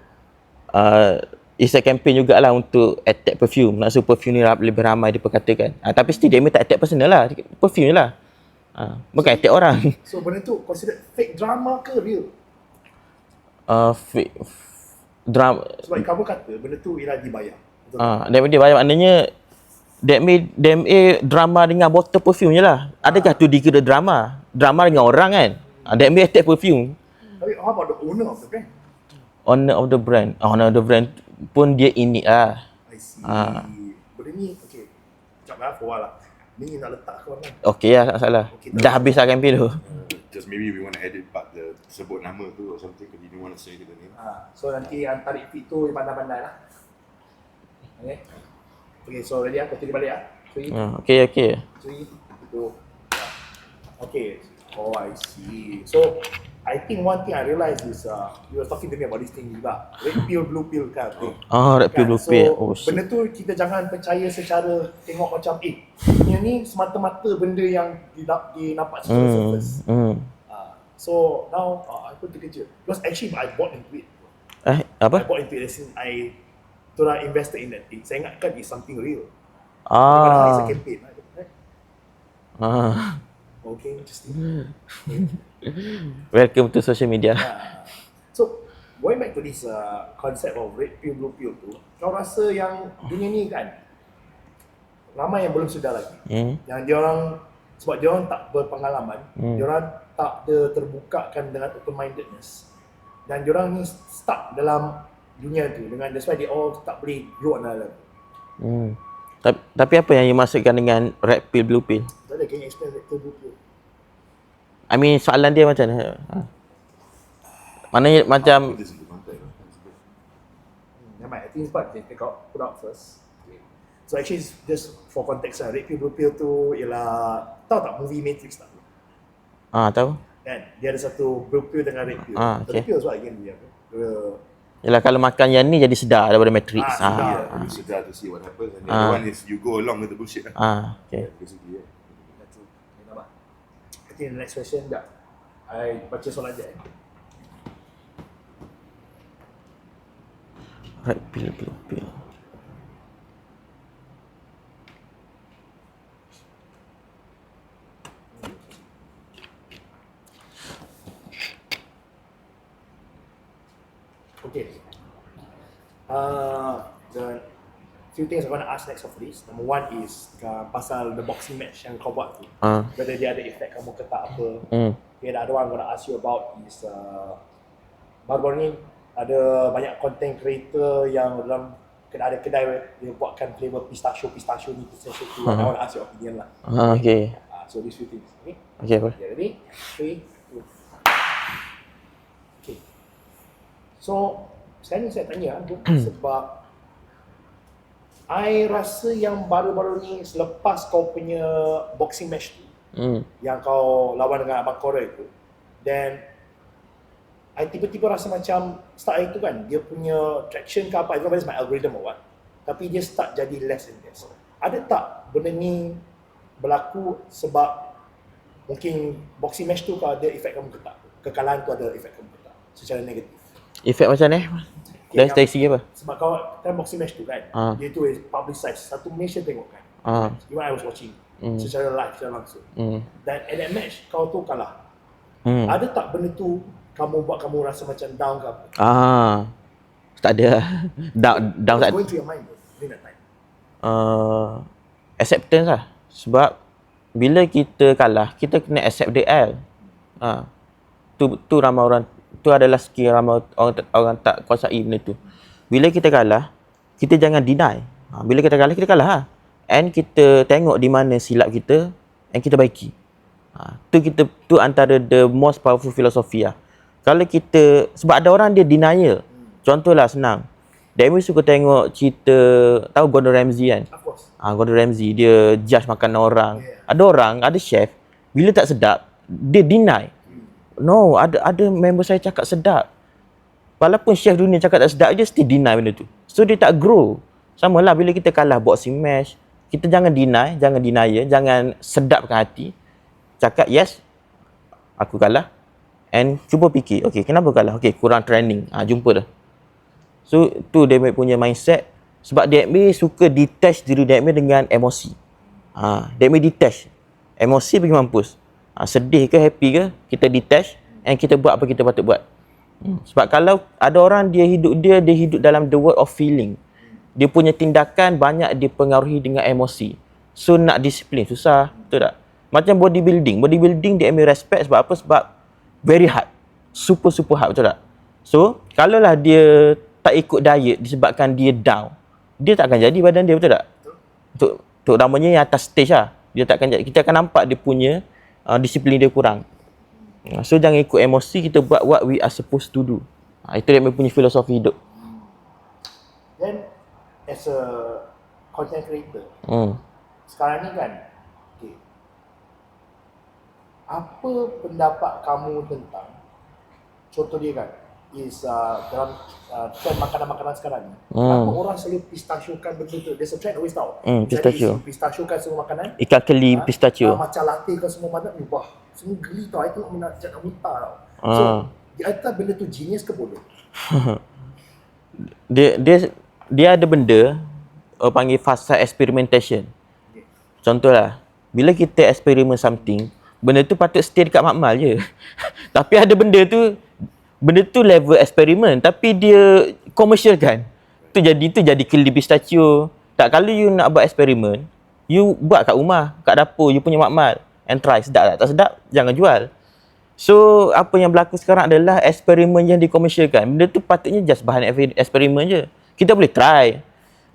It's a campaign jugalah untuk attack perfume. Nak suruh perfume ni lebih ramai diperkatakan. Tapi still dia tak attack personal lah. Perfume je lah. Bukan attack orang. So benda tu considered fake drama ke real? Fake drama. Sebab kamu kata benda tu ialah dibayar. Betul? Dia bayar maknanya DMA drama dengan botol perfume je lah. Adakah tu dikira drama? Drama dengan orang kan? DMA attack perfume. Tapi how about the owner of the brand? Owner of the brand. Owner of the brand pun dia ini lah. I see. Benda ni, okay. Sekejap lah, for a while lah. Ni nak letak ke mana? Okay lah, tak salah. Okay, Dah habis lah campaign tu. just maybe we want to edit part the sebut nama tu or something because you don't want to say the name. So nanti yang tarik feed tu yang pandai-pandai lah. Okay. Okay, so ready lah. Kau balik lah. 3, Okay. 3, 2, okay. Oh, I see. So, I think one thing I realised is you were talking to me about this thing juga. Red pill, blue pill kan. Red pill, blue pill. So, benda tu kita jangan percaya secara tengok macam dunia ni semata-mata benda yang dinampak secara surface. So, now aku terkejut. Because actually I bought into it. Apa? I bought into it as in I invested in that thing. Saya ingatkan it's something real. It's a campaign. Right? Okay, interesting. Welcome to social media. So, going back to this concept of red pill, blue pill tu, kau rasa yang dunia ni kan, ramai yang belum sedar lagi. Yang diorang, sebab diorang tak berpengalaman, diorang tak terbukakan dengan open-mindedness. Dan diorang ni stuck dalam dunia tu, dengan that's why they all tak boleh grow another level. Tapi apa yang you maksudkan dengan red pill, blue pill? Tak ada, can you explain red pill, blue pill? I mean, soalan dia macam mana? Maknanya macam... I think it's part they put out first. Okay. So actually, just for context lah, red pill, blue pill tu ialah, tahu tak movie Matrix tak? Tahu. Kan? Dia ada satu blue pill dengan red pill. Okay. Red pill is what again dia? Yalah, kalau makan yang ni jadi sedar daripada Matrix. You sedar to see what happens and the other one is you go along with the bullshit lah. Okay. Basically, yeah. I Okay, the next question dah. I baca soalan je. Red pill, blue pill. Okay. The few things I want to ask next of this. Number one is pasal the boxing match yang kau buat tu. Whether dia ada effect kamu ke tak apa. Okay, the other one I'm going to ask you about is baru-baru ni ada banyak content creator yang dalam ada kedai dia buatkan flavor pistachio ni, pistachio tu. I want to ask your opinion lah. Okay. So these few things. Okay? Okay, boleh. Okay, ready? 3, 2. Okay. So, sekarang ni saya tanya sebab I rasa yang baru-baru ni selepas kau punya boxing match tu, yang kau lawan dengan Abang Cora itu, then I tiba-tiba rasa macam start itu kan, dia punya traction ke apa, I don't know whether it's my algorithm or what, tapi dia start jadi less and less. Ada tak benda ni berlaku sebab mungkin boxing match tu ada efek kamu ke tak? Kekalahan tu ada efek kamu ke tak? Secara negatif. Efek macam ni? Dari segi apa? Sebab kau kan boxing match tu kan, dia tu is publicized, satu Malaysia tengok kan. Even I was watching secara live, secara langsung. Dan at that match kau tu kalah. Ada tak benda tu kamu buat kamu rasa macam down ke apa? Tak ada. Down tak. Going through your mind during that time. Acceptance lah. Sebab bila kita kalah, kita kena accept the L. Tu ramai orang, tu adalah skill ramai orang tak kuasai benda tu. Bila kita kalah, kita jangan deny. Bila kita kalah lah. And kita tengok di mana silap kita and kita baiki. Tu antara the most powerful philosophy lah. Kalau kita, sebab ada orang dia denial. Contohlah senang. Demi suka tengok cerita, tahu Gordon Ramsay kan? Of course. Gordon Ramsay, dia judge makanan orang. Ada orang, ada chef, bila tak sedap, dia deny. No, ada member saya cakap sedap. Walaupun chef dunia cakap tak sedap, dia still deny benda tu. So dia tak grow. Sama lah bila kita kalah boxing match, kita jangan deny, jangan denial, jangan sedapkan hati. Cakap yes, aku kalah. And cuba fikir, okay, kenapa kalah? Okay, kurang training. Jumpa dah. So, tu dia punya mindset. Sebab dia suka detach diri dia dengan emosi. Dia detach. Emosi pergi mampus. Sedih ke, happy ke, kita detach and kita buat apa kita patut buat. Sebab kalau ada orang dia hidup dalam the world of feeling. Dia punya tindakan banyak dipengaruhi dengan emosi. So, nak disiplin susah. Betul tak? Macam bodybuilding. Bodybuilding dia ambil respect sebab apa? Sebab very hard. Super hard, betul tak? So, kalaulah dia tak ikut diet disebabkan dia down, dia tak akan jadi badan dia, betul tak? Terutamanya yang atas stage lah. Dia tak akan jadi. Kita akan nampak dia punya disiplin dia kurang. So, jangan ikut emosi, kita buat what we are supposed to do. Itu dia punya filosofi hidup. Then, as a content creator, sekarang ni kan, okay, apa pendapat kamu tentang, contoh dia kan, is dalam trend makanan-makanan sekarang ni, kenapa orang selalu pistachiokan benda tu? There's a trend always tau. Pistachio. Jadi pistachiokan semua makanan. Ikan keli pistachio. Macam latte kan semua makanan, wah, semua geli tau. I tengok nak muntah tau. So, I thought benda tu genius ke bodoh? Dia ada benda panggil fasa experimentation. Contohlah, bila kita eksperimen something, benda tu patut stay dekat makmal je. Tapi ada benda tu level eksperimen tapi dia commercial kan. Tu jadi keli pistachio. Tak, kalau you nak buat eksperimen, you buat kat rumah, kat dapur, you punya makmal and try. Sedap tak sedap, jangan jual. So, apa yang berlaku sekarang adalah eksperimen yang dikomersialkan. Benda tu patutnya just bahan eksperimen je. Kita boleh try.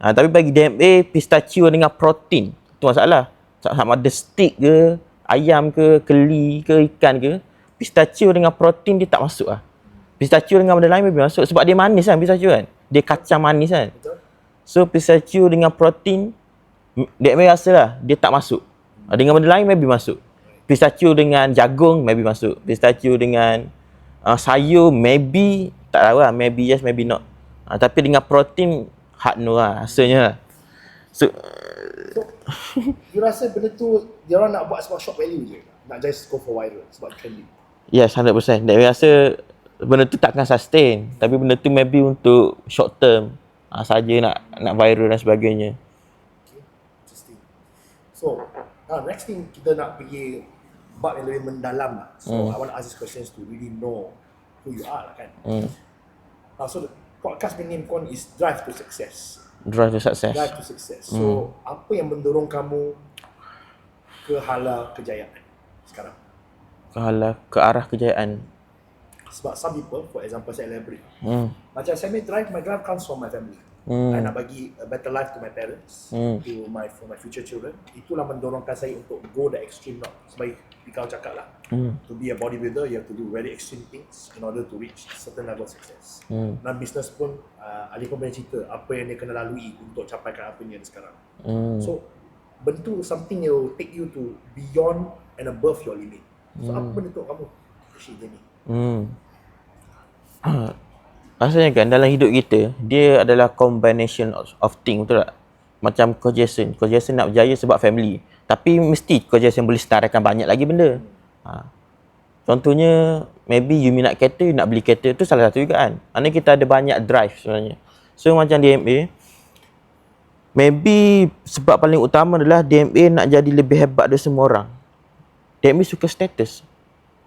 Tapi bagi DMA, pistachio dengan protein, tu masalah. Sama ada steak ke, ayam ke, keli ke, ikan ke, pistachio dengan protein dia tak masuk lah. Pistachio dengan benda lain maybe masuk sebab dia manis kan pistachio kan. Dia kacang manis kan. Betul. So pistachio dengan protein, DMA rasa lah dia tak masuk. Dengan benda lain maybe masuk. Pistachio dengan jagung maybe masuk. Pistachio dengan sayur maybe, tak tahu lah, maybe yes, maybe not. Tapi dengan protein, hard no lah rasanya. So, you rasa benda tu dia orang nak buat sebab short value je? nak just go for viral sebab trending. Yes, 100%. Dan rasa benda tu takkan sustain. Tapi benda tu maybe untuk short term. Saja nak viral dan sebagainya. Okay, interesting. So, next thing kita nak pergi bab yang lebih mendalam lah. So, I want to ask these questions to really know who you are lah kan. So, the podcast name kon is Drive to Success. Drive to Success. Drive to Success. So, apa yang mendorong kamu ke hala kejayaan sekarang? Ke arah kejayaan. Sebab some people, for example, saya elaborate. Macam saya my drive comes from my family. I nak bagi a better life to my parents, for my future children. Itulah mendorongkan saya untuk go the extreme route. Sebab kau cakap lah, to be a bodybuilder, you have to do very extreme things in order to reach certain level of success. Dan business pun, Ali pun boleh cerita apa yang dia kena lalui untuk capaikan apa yang dia sekarang. So, bentuk something yang will take you to beyond and above your limit. So, apa bentuk kamu? Achieve ni. Rasanya kan dalam hidup kita, dia adalah combination of things, betul tak? Macam Coach Jason nak berjaya sebab family. Tapi mesti Coach Jason boleh setarakan banyak lagi benda. Contohnya, maybe you minat kereta, you nak beli kereta, tu salah satu juga kan. Maksudnya kita ada banyak drive sebenarnya. So macam DMA, maybe sebab paling utama adalah DMA nak jadi lebih hebat dari semua orang. DMA suka status.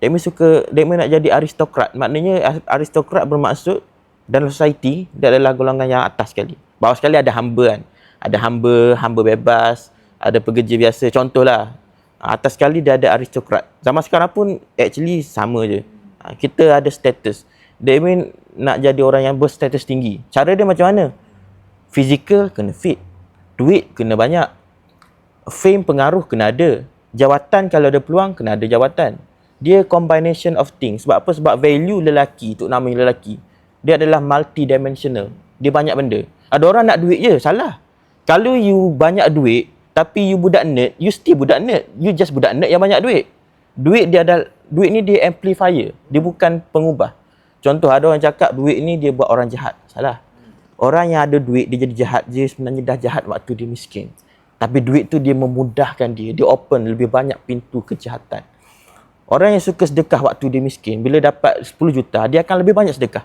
DMA nak jadi aristokrat. Maknanya aristokrat bermaksud dalam society dia adalah golongan yang atas sekali. Bawah sekali ada hamba kan. Ada hamba bebas, ada pekerja biasa. Contohlah, atas sekali dia ada aristokrat. Zaman sekarang pun actually sama je. Kita ada status. DMA nak jadi orang yang berstatus tinggi. Cara dia macam mana? Fizikal kena fit. Duit kena banyak. Fame, pengaruh kena ada. Jawatan kalau ada peluang kena ada jawatan. Dia combination of things. Sebab apa? Sebab value lelaki, untuk namanya lelaki, dia adalah multi-dimensional. Dia banyak benda. Ada orang nak duit je, salah. Kalau you banyak duit, tapi you budak nerd, you still budak nerd. You just budak nerd yang banyak duit. Duit ni dia amplifier. Dia bukan pengubah. Contoh, ada orang cakap duit ni dia buat orang jahat. Salah. Orang yang ada duit, dia jadi jahat. Dia sebenarnya dah jahat waktu dia miskin. Tapi duit tu dia memudahkan dia. Dia open lebih banyak pintu kejahatan. Orang yang suka sedekah waktu dia miskin, bila dapat 10 juta, dia akan lebih banyak sedekah.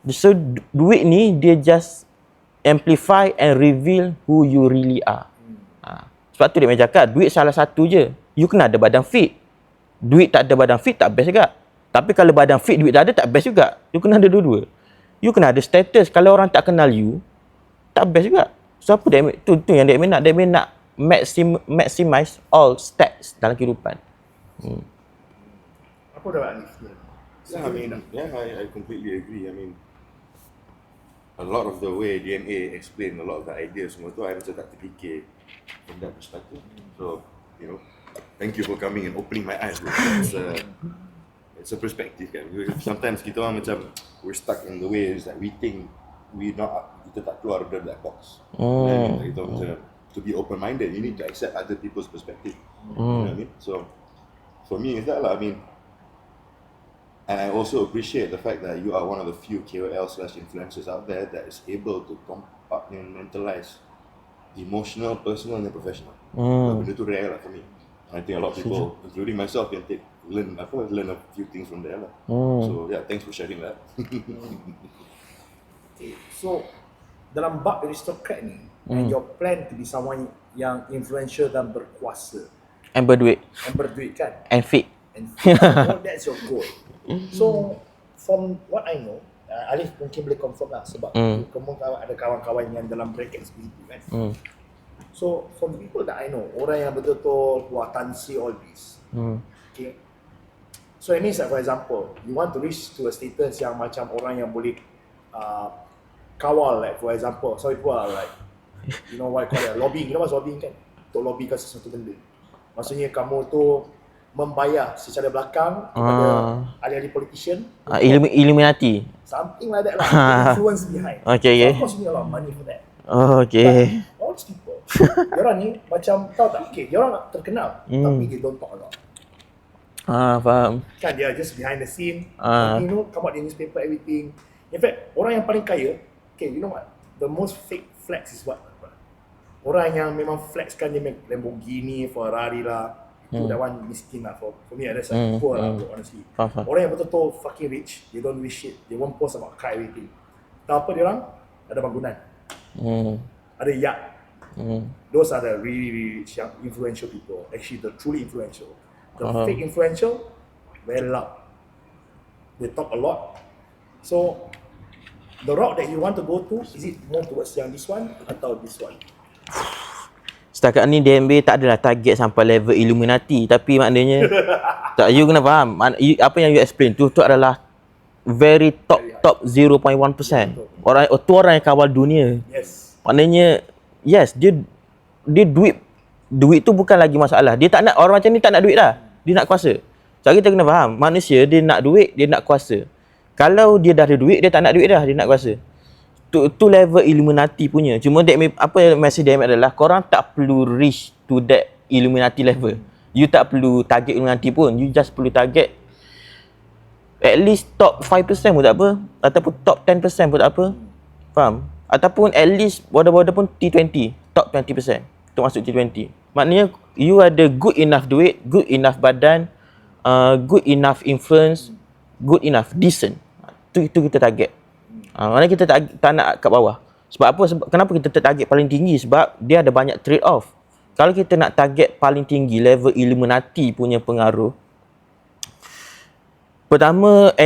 So, duit ni, dia just amplify and reveal who you really are. Sebab tu dia macam cakap, duit salah satu je. You kena ada badan fit. Duit tak ada badan fit, tak best juga. Tapi kalau badan fit, duit tak ada, tak best juga. You kena ada dua-dua. You kena ada status. Kalau orang tak kenal you, tak best juga. So, apa tu yang dia nak? Dia nak maximize all stats dalam kehidupan. Apa dah Alif? I completely agree. I mean, a lot of the way DNA explain a lot of the ideas semua tu, I macam tak terfikir from that perspective. So, thank you for coming and opening my eyes. It's a perspective kan. Sometimes kita orang macam we're stuck in the ways that we think kita tak keluar dari that box. Kita macam to be open-minded, you need to accept other people's perspective. You know what I mean? So, for me, is that lah. I mean, and I also appreciate the fact that you are one of the few KOL/influencers out there that is able to compartmentalize emotional, personal, and professional. Benda tu rare lah for me. I think a lot of people, including myself, can learn a few things from there lah. So yeah, thanks for sharing that. Okay, so dalam bab aristocrat ni, and your plan to be someone yang influential dan berkuasa, And berduit kan, and fit. and so that's your goal. So from what I know, Alif mungkin boleh confirm lah sebab kamu ada kawan-kawan yang dalam bracket seperti itu kan. So from people that I know, orang yang betul-betul tansi all this, okay. So it means that for example, you want to reach to a status yang macam orang yang boleh kawal, like for example, some people are like, you know what I call it, lobbying. You know what's lobbying kan? Untuk lobbykan sesuatu benda. Maksudnya kamu tu membayar secara belakang kepada ahli-ahli politician, Illuminati. something like that lah, influence behind. Okay. So of course you need a lot of money for that. Okay. But all these people, diorang ni macam tahu tak, okay, diorang terkenal tapi they don't talk a lot. Faham. Kan dia just behind the scene, you know, come out in newspaper, everything. In fact, orang yang paling kaya, okay, you know what? The most fake flex is what? Orang yang memang flexkan dia Lamborghini, Ferrari lah, Tu that one miskin lah for me. That's like poor lah, bro, honestly. Faham. Orang yang betul-betul fucking rich, they don't wish shit. They won't post about cry everything. Tahu apa dia orang? Ada bangunan, ada yacht. Those are the really, really rich, young, influential people. Actually, the truly influential. The fake influential, very loud. They talk a lot. So, the route that you want to go to, is it more towards yang this one atau this one? Setakat ni DMB tak adalah target sampai level Illuminati, tapi maknanya tak, you kena faham apa yang you explain tu adalah very top 0.1%. Orang tu orang yang kawal dunia. Yes. Maknanya yes, dia duit tu bukan lagi masalah. Dia tak nak, orang macam ni tak nak duit dah. Dia nak kuasa. So kita kena faham, manusia dia nak duit, dia nak kuasa. Kalau dia dah ada duit, dia tak nak duit dah, dia nak kuasa. Tu level Illuminati punya. Cuma apa message dia adalah korang tak perlu reach to that Illuminati level. You tak perlu target Illuminati pun. You just perlu target at least top 5% pun tak apa, ataupun top 10% pun tak apa. Faham? Ataupun at least border-border pun T20, top 20%. Tu masuk T20. Maknanya you ada good enough duit, good enough badan, good enough influence, good enough, decent. Itu kita target. Maknanya kita tak nak kat bawah. Sebab apa? Kenapa kita target paling tinggi? Sebab dia ada banyak trade off. Kalau kita nak target paling tinggi, level Illuminati punya pengaruh, pertama,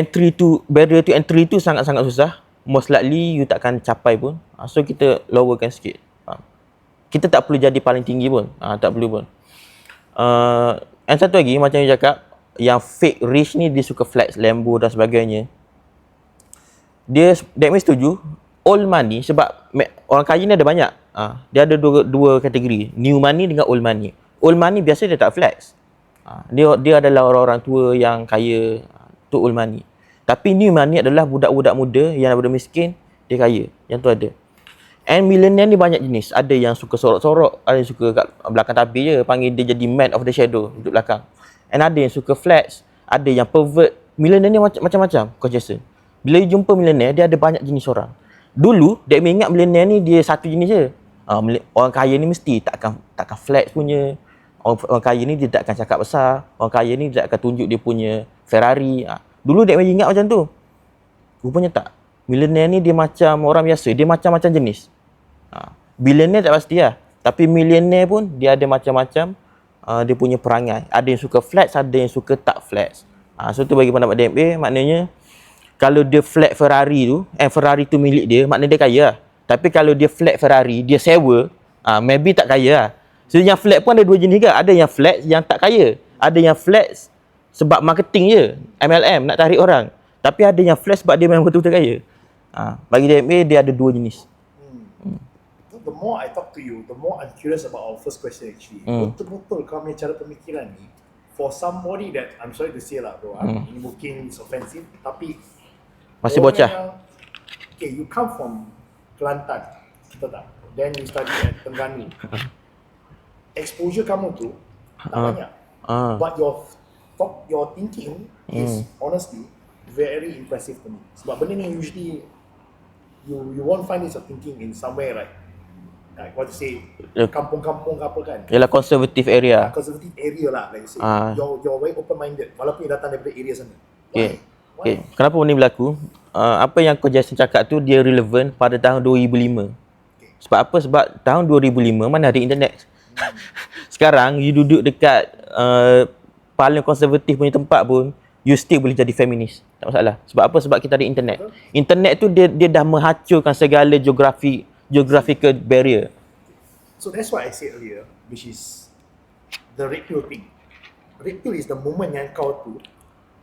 barrier to entry tu sangat-sangat susah. Most likely you takkan capai pun. So kita lowerkan sikit. Kita tak perlu jadi paling tinggi pun. Tak perlu pun. And satu lagi, macam you cakap, yang fake rich ni dia suka flex Lambo dan sebagainya. That means setuju. Old money, sebab orang kaya ni ada banyak. Dia ada dua kategori, new money dengan old money. Old money biasa dia tak flex. Dia adalah orang-orang tua yang kaya, tu old money. Tapi new money adalah budak-budak muda yang daripada miskin, dia kaya. Yang tu ada. And millionaire ni banyak jenis. Ada yang suka sorok-sorok, ada yang suka kat belakang tabir je, panggil dia jadi man of the shadow, duduk belakang. And ada yang suka flex, ada yang pervert. Millionaire ni macam-macam, Coach Jason. Bila you jumpa millionaire, dia ada banyak jenis orang. Dulu, dia ingat millionaire ni dia satu jenis je. Orang kaya ni mesti takkan flex punya. Orang kaya ni dia takkan cakap besar. Orang kaya ni dia tak akan tunjuk dia punya Ferrari. Dulu dia ingat macam tu. Rupanya tak. Millionaire ni dia macam orang biasa. Dia macam-macam jenis. Billionaire tak pasti lah. Tapi millionaire pun dia ada macam-macam dia punya perangai. Ada yang suka flex, ada yang suka tak flex. So tu bagi pendapat DMA, maknanya kalau dia flex Ferrari tu, Ferrari tu milik dia, maknanya dia kaya lah. Tapi kalau dia flex Ferrari, dia sewa, maybe tak kaya lah. So yang flex pun ada dua jenis ke. Ada yang flex yang tak kaya. Ada yang flex sebab marketing je, MLM, nak tarik orang. Tapi ada yang flex sebab dia memang betul-betul kaya. Bagi DMA, dia ada dua jenis. The more I talk to you, the more I'm curious about our first question actually. Betul-betul kau punya cara pemikiran ni, for somebody that, I'm sorry to say lah bro, ini mungkin is offensive, tapi masih bocah. Okay, you come from Kelantan, betul tak? Then you study at Terengganu. Exposure kamu tu tak banyak. But your thinking is honestly very impressive to me. Sebab benda ni usually you won't find this thinking in somewhere like what to say, kampung-kampung ke apa kan. Ialah conservative area. Conservative area lah, like you say. You're very open-minded walaupun you datang daripada area sana. Okay. Kenapa benda ni berlaku? Apa yang Coach Jason cakap tu dia relevan pada tahun 2005. Sebab apa? Sebab tahun 2005 mana ada internet. Sekarang you duduk dekat paling konservatif punya tempat pun, you still boleh jadi feminis. Tak masalah. Sebab apa? Sebab kita ada internet. Internet tu dia dah menghancurkan segala geographical barrier. So that's what I said earlier, which is the red pill thing. Red pill is the moment yang kau tu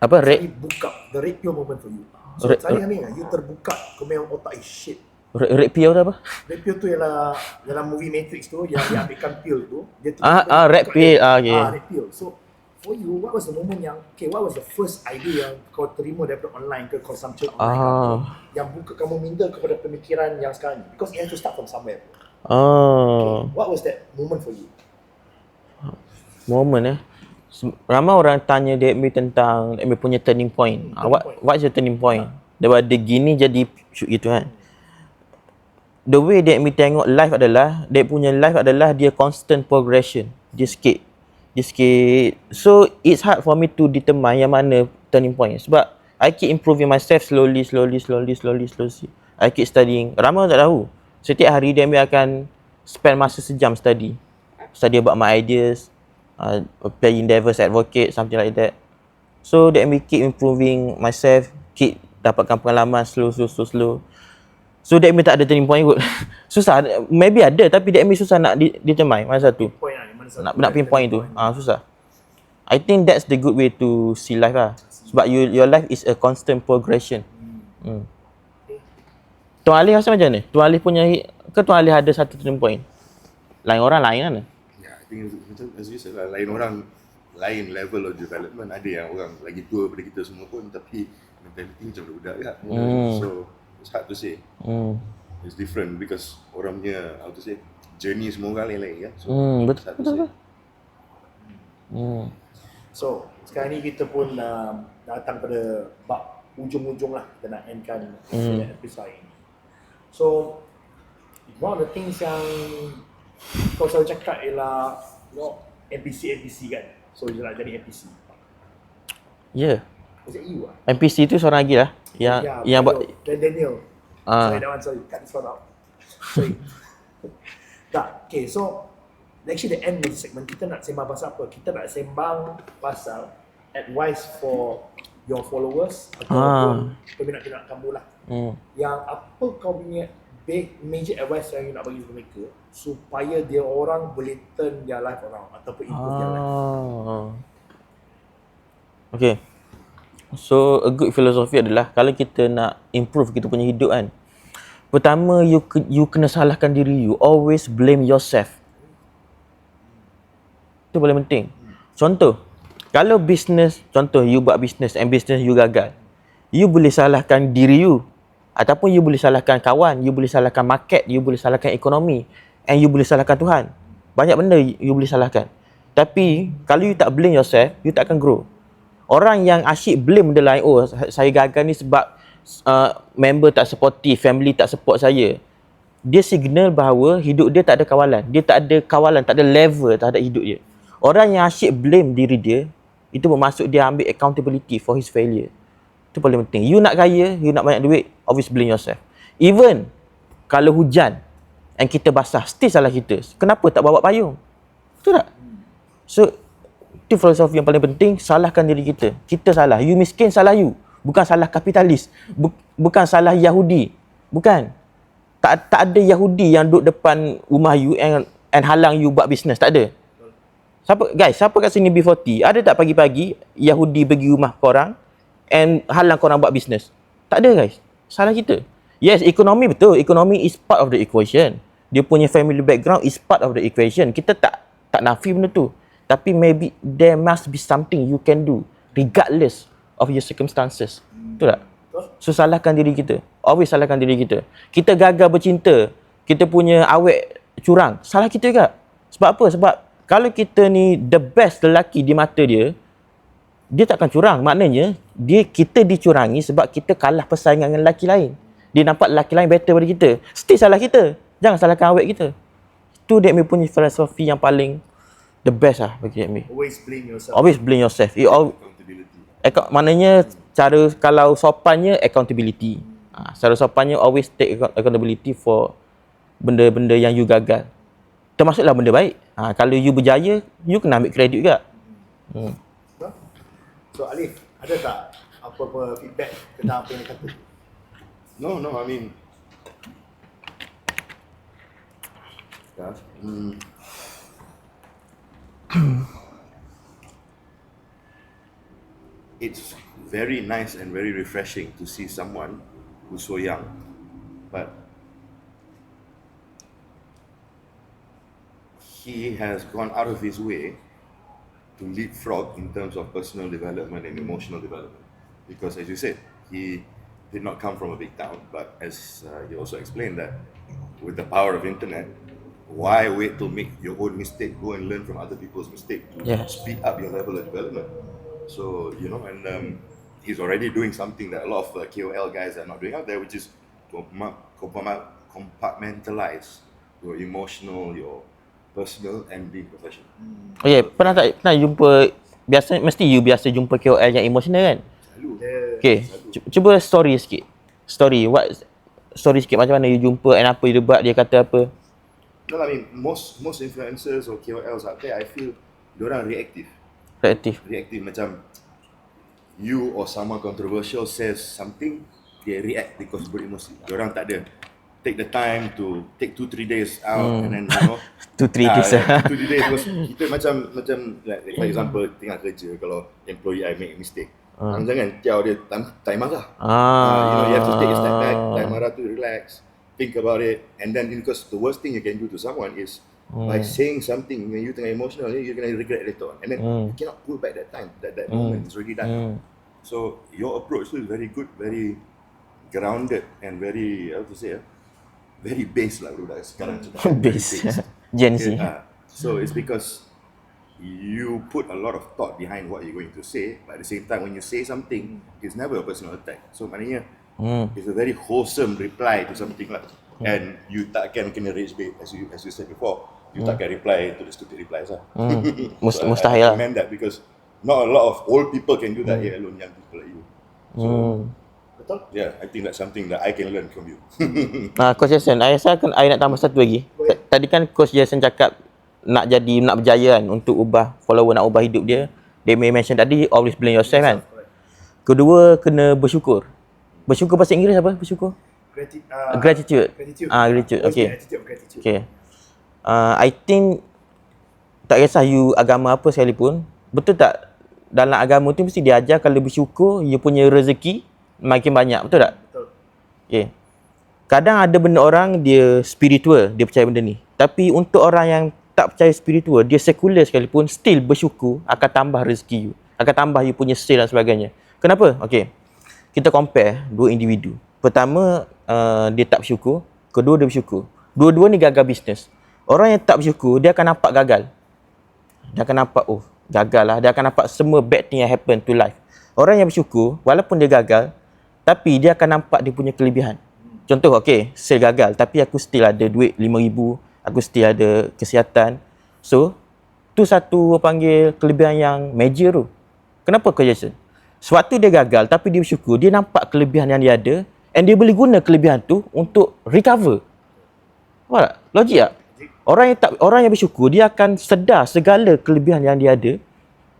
Apa? buka, the red pill moment for you. So saya ni you terbuka, kau memang otak is shit. Red pill tu apa? Red pill tu ialah dalam movie Matrix tu, yang dia ambilkan pill tu, dia red pill. Okay. Red pill. So for you, what was the moment yang, what was the first idea yang kau terima daripada online ke consumption online yang buka kamu minda kepada pemikiran yang sekarang ni? Because it has to start from somewhere. What was that moment for you? Moment ramai orang tanya DMA tentang DMA punya turning point. What's your turning point? Daripada gini jadi gitu kan. The way DMA tengok life adalah, dia punya life adalah dia constant progression. Dia sikit. dia sikit. So it's hard for me to determine yang mana turning point. Sebab I keep improving myself slowly. I keep studying. Ramai orang tak tahu. Setiap hari dia akan spend masa sejam study about my ideas, playing devil's advocate, something like that. So that me keep improving myself, keep dapatkan pengalaman slow. So that me tak ada turning point kot. Susah. Maybe ada tapi that me susah nak determine mana satu. Point lah, mana satu Nak pinpoint tu. Susah. I think that's the good way to see life lah. Sebab your life is a constant progression. Tuan Ali rasa macam ni? Tuan Ali punya Tuan Ali ada satu turning point? Lain orang lain kan? Yeah, I think macam as you said lah, lain orang, lain level of development. Ada yang orang lagi tua daripada kita semua pun, tapi mentality macam budak juga. So it's hard to say. It's different because orang punya, how to say, journey semua orang lain-lain ya. So Betul. So sekarang ni kita pun datang pada bab ujung-ujung lah, kita nak endkan episode ini. So one of the things yang kau selalu cakap ialah NPC kan. So you nak jadi NPC. Yeah. Was it you lah? NPC tu seorang lagi lah yang buat Daniel. Sorry, that one, sorry, cut this one out. Sorry. Tak, okay, so actually the end of the segment, kita nak sembang pasal apa? Kita nak sembang pasal advice for your followers ataupun peminat-peminat kamu lah. Yang apa kau punya major advice yang you nak bagi kepada mereka supaya dia orang boleh turn their life around ataupun improve their life. Okay. So a good philosophy adalah kalau kita nak improve kita punya hidup kan, pertama you kena salahkan diri you. Always blame yourself. Itu paling penting. Contoh, kalau business, contoh you buat business and business you gagal, you boleh salahkan diri you, ataupun you boleh salahkan kawan, you boleh salahkan market, you boleh salahkan ekonomi, and you boleh salahkan Tuhan. Banyak benda you boleh salahkan. Tapi kalau you tak blame yourself, you tak akan grow. Orang yang asyik blame benda lain, oh saya gagal ni sebab member tak supportive, family tak support saya. Dia signal bahawa hidup dia tak ada kawalan. Dia tak ada kawalan, tak ada level terhadap hidup dia. Orang yang asyik blame diri dia, itu bermaksud dia ambil accountability for his failure. Itu paling penting. You nak kaya, you nak banyak duit, always blame yourself. Even kalau hujan and kita basah, still salah kita. Kenapa tak bawa payung? Betul tak? So, itu filosofi yang paling penting, salahkan diri kita. Kita salah. You miskin, salah you. Bukan salah kapitalis. Bukan salah Yahudi. Bukan. Tak ada Yahudi yang duduk depan rumah you and halang you buat bisnes. Tak ada. Siapa kat sini B40? Ada tak pagi-pagi Yahudi pergi rumah korang and halang korang buat bisnes? Tak ada guys. Salah kita. Yes, ekonomi betul. Ekonomi is part of the equation. Dia punya family background is part of the equation. Kita tak nafi benda tu. Tapi maybe there must be something you can do regardless of your circumstances. Betul tak? So salahkan diri kita. Always salahkan diri kita. Kita gagal bercinta, kita punya awet curang, salah kita juga. Sebab apa? Sebab kalau kita ni the best lelaki di mata dia, dia takkan curang. Maknanya kita dicurangi sebab kita kalah persaingan dengan lelaki lain. Dia nampak lelaki lain better daripada kita. Still salah kita. Jangan salahkan awet kita. Itu dia punya filosofi yang paling the best lah bagi me. Always blame yourself. Always blame yourself. Accountability. Maknanya cara kalau sopannya accountability. Secara sopannya always take accountability for benda-benda yang you gagal. Termasuklah benda baik. Kalau you berjaya, you kena ambil kredit juga. So Alif, ada tak apa-apa feedback tentang apa yang dia kata? No, I mean, it's very nice and very refreshing to see someone who's so young, but he has gone out of his way to leapfrog in terms of personal development and emotional development. Because as you said, he did not come from a big town, but as you also explained that with the power of internet, why wait to make your own mistake? Go and learn from other people's mistake to speed up your level of development. So, and he's already doing something that a lot of KOL guys are not doing out there, which is compartmentalize your emotional, your personal and be professional. Okay, pernah jumpa, mesti you biasa jumpa KOL yang emotional kan? Selalu. Okay, cuba story sikit. Story sikit macam mana you jumpa and apa you debat, dia kata apa? No, I mean most influencers or KOLs out there, I feel diorang reactive macam you or someone controversial says something, they react because beremosi. Diorang tak ada take the time to take 2-3 days out and then 2-3 days. 2-3 days because kita macam like for example tengah kerja, kalau employee I make a mistake, jangan tiaw dia time marah. You have to take a step back, time marah to relax, think about it, and then because the worst thing you can do to someone is by saying something when you tengah emotional, you're gonna regret later on, and then you cannot pull back that time, that moment is already done. So your approach is very good, very grounded, and very, how to say, very base lah budak sekarang. Base. Gen Z. So it's because you put a lot of thought behind what you're going to say, but at the same time when you say something, it's never a personal attack. So maknanya it's a very wholesome reply to something lah. And you takkan kena rage bait as you said before. You takkan reply to the stupid replies lah. So Mustahil I lah. recommend that because not a lot of old people can do that, let alone young people like you. So Betul? yeah, I think that's something that I can learn from you. Coach Jason, I rasa I nak tambah satu lagi. Tadi kan Coach Jason cakap nak berjaya kan untuk ubah follower, nak ubah hidup dia. They may mention tadi always blame yourself kan. Kedua, kena bersyukur. Bersyukur bahasa Inggeris apa? Bersyukur? Gratitude. Gratitude. Okay. Okay. I think tak kisah you agama apa sekalipun, betul tak? Dalam agama tu mesti diajar kalau bersyukur, you punya rezeki makin banyak, betul tak? Betul. Okay. Kadang ada benda orang dia spiritual, dia percaya benda ni. Tapi untuk orang yang tak percaya spiritual, dia sekular sekalipun, still bersyukur akan tambah rezeki you, akan tambah you punya sale dan sebagainya. Kenapa? Okay. Kita compare dua individu. Pertama, dia tak bersyukur. Kedua, dia bersyukur. Dua-dua ni gagal bisnes. Orang yang tak bersyukur, dia akan nampak gagal. Dia akan nampak, oh, gagal lah. Dia akan nampak semua bad thing yang happen to life. Orang yang bersyukur, walaupun dia gagal, tapi dia akan nampak dia punya kelebihan. Contoh, okay, sale gagal, tapi aku still ada duit 5,000, aku still ada kesihatan. So, tu satu panggil kelebihan yang major tu. Kenapa Coach Jason? Sewaktu dia gagal, tapi dia bersyukur, dia nampak kelebihan yang dia ada, and dia boleh guna kelebihan tu untuk recover. Faham tak? Logik tak? Orang yang bersyukur, dia akan sedar segala kelebihan yang dia ada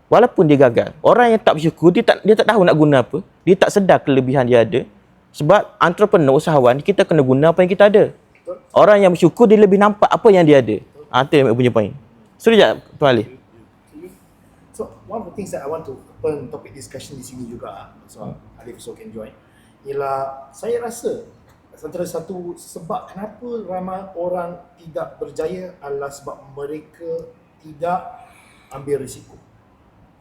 walaupun dia gagal. Orang yang tak bersyukur, dia tak tahu nak guna apa. Dia tak sedar kelebihan dia ada. Sebab entrepreneur, usahawan, kita kena guna apa yang kita ada. Orang yang bersyukur, dia lebih nampak apa yang dia ada. Itu yang punya point. Setuju tak Tuan Alif? So one of the things that I want to open topic discussion di sini juga, so Alif also can join, ialah saya rasa antara satu sebab kenapa ramai orang tidak berjaya adalah sebab mereka tidak ambil risiko.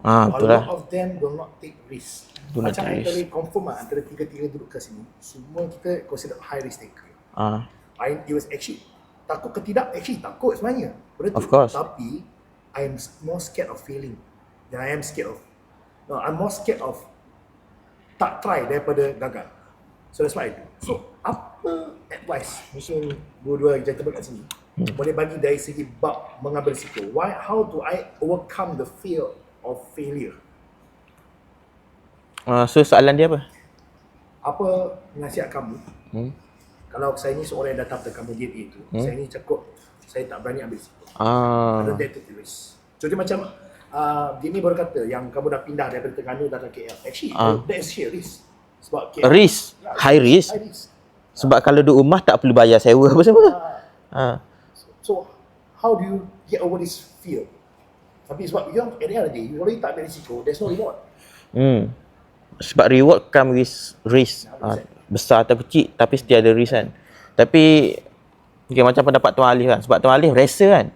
A Betul lah. lot of them will not take risk. Do not Macam take I confirm lah, antara tiga-tiga duduk kat sini, semua kita consider high risk taker. It was actually takut ke tidak, actually takut sebenarnya. Betul. Of course. Tapi I'm more scared of failing than I am scared of. No, I'm more scared of tak try daripada gagal. So that's what I do. So apa advice mungkin dua-dua gentleman kat sini boleh bagi dari segi bab mengambil risiko? How do I overcome the fear of failure? So soalan dia apa? Apa nasihat kamu? Kalau saya ni seorang yang datang ke kamu DMA tu, saya ni cakap saya tak berani ambil risiko. I don't dare to take risk. Contoh macam DMA baru kata yang kamu dah pindah daripada Terengganu datang KL. Actually, that is sheer risk. Sebab KL, Risk? High risk? High risk. Sebab kalau duduk rumah tak perlu bayar sewa apa semua. So, how do you get over this fear? Tapi sebab you at the end of the day, you already tak ambil risiko, there's no reward. Sebab reward come with risk. Besar atau kecil, tapi still ada risk kan. Tapi okay, macam pendapat Tuan Alif kan. Sebab Tuan Alif racer kan.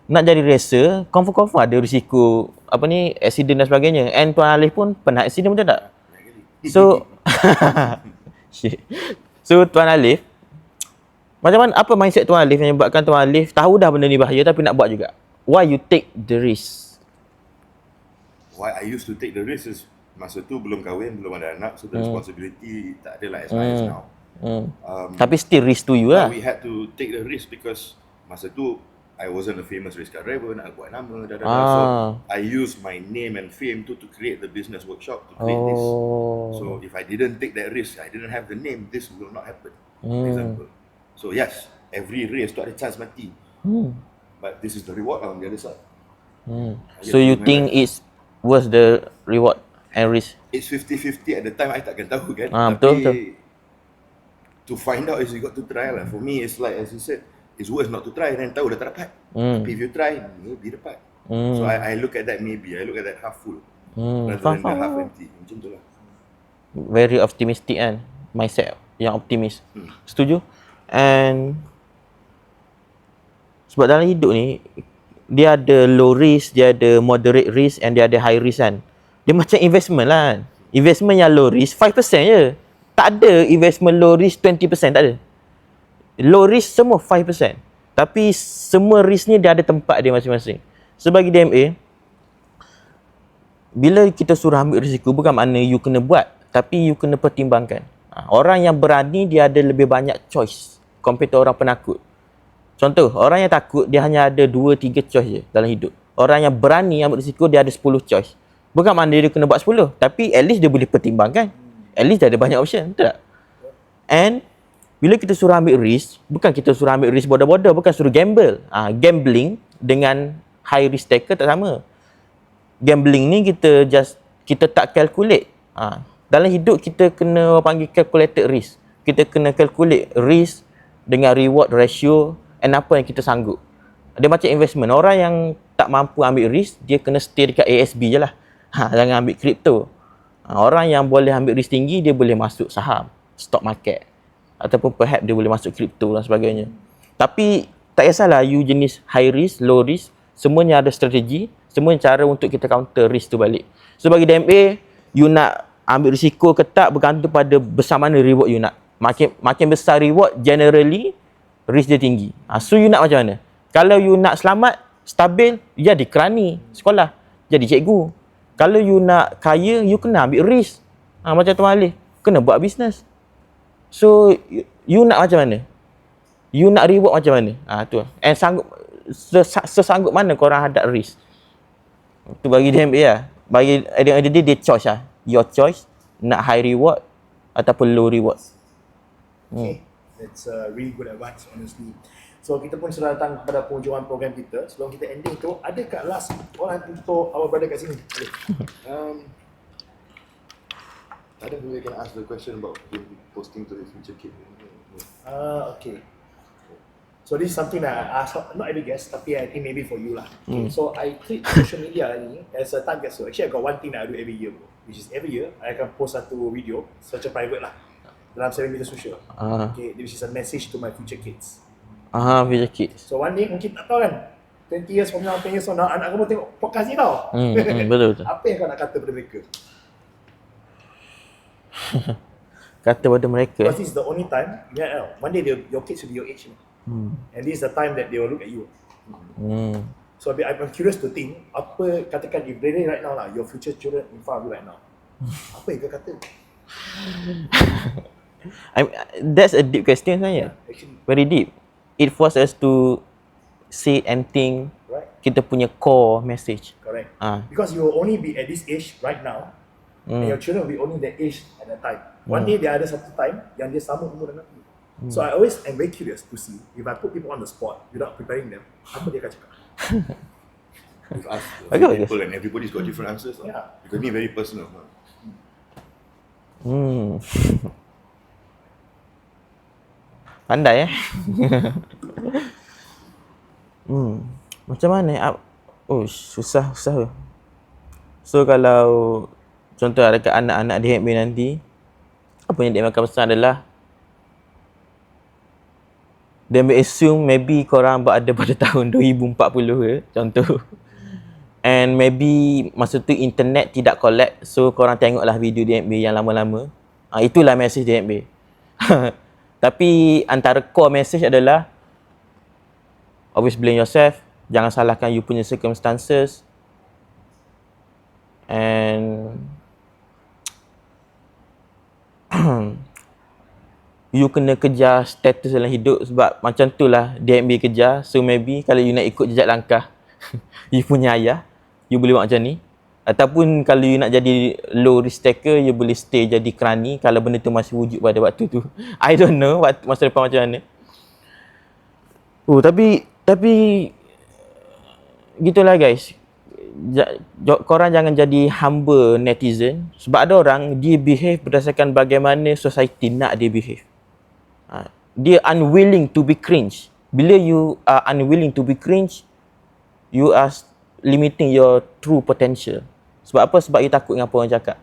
Nak jadi racer, confirm ada risiko accident dan sebagainya. And Tuan Alif pun pernah accident, betul tak? So So Tuan Alif, macam mana, apa mindset Tuan Alif yang menyebabkan Tuan Alif tahu dah benda ni bahaya tapi nak buat juga? Why you take the risk? Why I used to take the risk is masa tu belum kahwin, belum ada anak, so the responsibility tak ada lah as high as now. Tapi still risk to you lah. We had to take the risk because masa tu I wasn't a famous race car driver, nak buat nama, So I used my name and fame to create the business workshop to create this. So if I didn't take that risk, I didn't have the name, this will not happen. For example. So yes, every race tu ada chance mati. But this is the reward on the other side. So you think it's worth the reward and risk? It's 50-50 at the time, I takkan tahu kan. Betul. To find out is you got to try lah. For me, it's like as you said, it's worth not to try then tahu dah tak dapat. Tapi if you try, maybe dapat. So I look at that I look at that half full rather than the half empty. Macam tu lah. Very optimistic kan, mindset yang optimis. Setuju. And sebab dalam hidup ni dia ada low risk, dia ada moderate risk and dia ada high risk kan. Dia macam investment lah kan. Investment yang low risk 5% je. Tak ada investment low risk 20%, tak ada. Low risk semua 5%. Tapi semua risk ni dia ada tempat dia masing-masing. Sebagai DMA, bila kita suruh ambil risiko, bukan makna you kena buat, tapi you kena pertimbangkan. Orang yang berani dia ada lebih banyak choice compare to orang penakut. Contoh, orang yang takut dia hanya ada 2-3 choice je dalam hidup. Orang yang berani ambil risiko dia ada 10 choice. Bukan makna dia kena buat 10, tapi at least dia boleh pertimbangkan. At least dia ada banyak option, betul tak? And bila kita suruh ambil risk, bukan kita suruh ambil risk bodoh-bodoh, bukan suruh gamble. Gambling dengan high risk taker tak sama. Gambling ni kita tak calculate. Dalam hidup kita kena panggil calculated risk. Kita kena calculate risk dengan reward ratio and apa yang kita sanggup. Dia macam investment. Orang yang tak mampu ambil risk, dia kena stay dekat ASB je lah. Jangan ambil crypto. Orang yang boleh ambil risk tinggi, dia boleh masuk saham, stock market. Ataupun perhaps dia boleh masuk crypto dan sebagainya. Tapi tak kisahlah you jenis high risk, low risk, semuanya ada strategi, semuanya cara untuk kita counter risk tu balik. So bagi DMA, you nak ambil risiko ke tak bergantung pada besar mana reward you nak. Makin besar reward, generally risk dia tinggi. So you nak macam mana? Kalau you nak selamat, stabil, jadi kerani sekolah, jadi cikgu. Kalau you nak kaya, you kena ambil risk. Macam Tuan Alif, kena buat bisnes. So you nak macam mana? You nak reward macam mana? Tu. And sesanggup mana korang hadap risk? Tu bagi DMA lah. Bagi at the end of the day, dia choice lah. Your choice, nak high reward ataupun low reward. Okay, that's really good advice honestly. So kita pun sudah datang kepada penghujungan program kita. Sebelum kita ending tu, ada kat last orang untuk our brother kat sini. I think we can ask the question about him posting to his future kid. Okay. So this is something that I ask, not every guest, tapi I think maybe for you lah. Okay, so I treat social media ni as a time capsule. Actually, I got one thing that I do every year, bro, which is every year I akan post satu video secara private lah dalam 7 media social. Okay, which is a message to my future kids. Future kids. So one day mungkin tak tahu kan, 20 years from now, 10 years from now, anak kamu tengok podcast ni tau. Betul. Apa yang kau nak kata pada mereka? Kata pada mereka. Because this is the only time, one day your kids will be your age. And this is the time that they will look at you. So I'm curious to think, apa katakan if really right now lah, your future children in front of you right now, apa yang kau kata? That's a deep question sebenarnya. Actually, Very deep. It forces us to say and think right? kita punya core message. Correct. Because you will only be at this age right now, and your children will be only that age at that time. One day dia ada satu time yang dia sama umur dengan aku. So I always am very curious to see if I put people on the spot without preparing them, apa dia akan cakap. We've asked Okay. people and everybody's got different answers. Yeah. Because me very personal. Pandai Macam mana? Susah. So kalau contoh dekat anak-anak DMA nanti, apa yang dia akan pesan adalah dia assume maybe korang berada pada tahun 2040 ke, contoh. And maybe masa tu internet tidak collect, so korang tengoklah video DMA yang lama-lama. Itulah message DMA. Tapi antara core message adalah always blame yourself, jangan salahkan you punya circumstances, and you kena kejar status dalam hidup sebab macam tu lah DMB kejar. So maybe kalau you nak ikut jejak langkah you punya ayah, you boleh buat macam ni. Ataupun kalau you nak jadi low risk taker, you boleh stay jadi kerani kalau benda tu masih wujud pada waktu tu. I don't know masa depan macam mana. Tapi gitulah guys. Korang jangan jadi hamba netizen sebab ada orang dia behave berdasarkan bagaimana society nak dia behave. Dia unwilling to be cringe. Bila you are unwilling to be cringe, you are limiting your true potential. Sebab apa? Sebab you takut dengan apa orang cakap.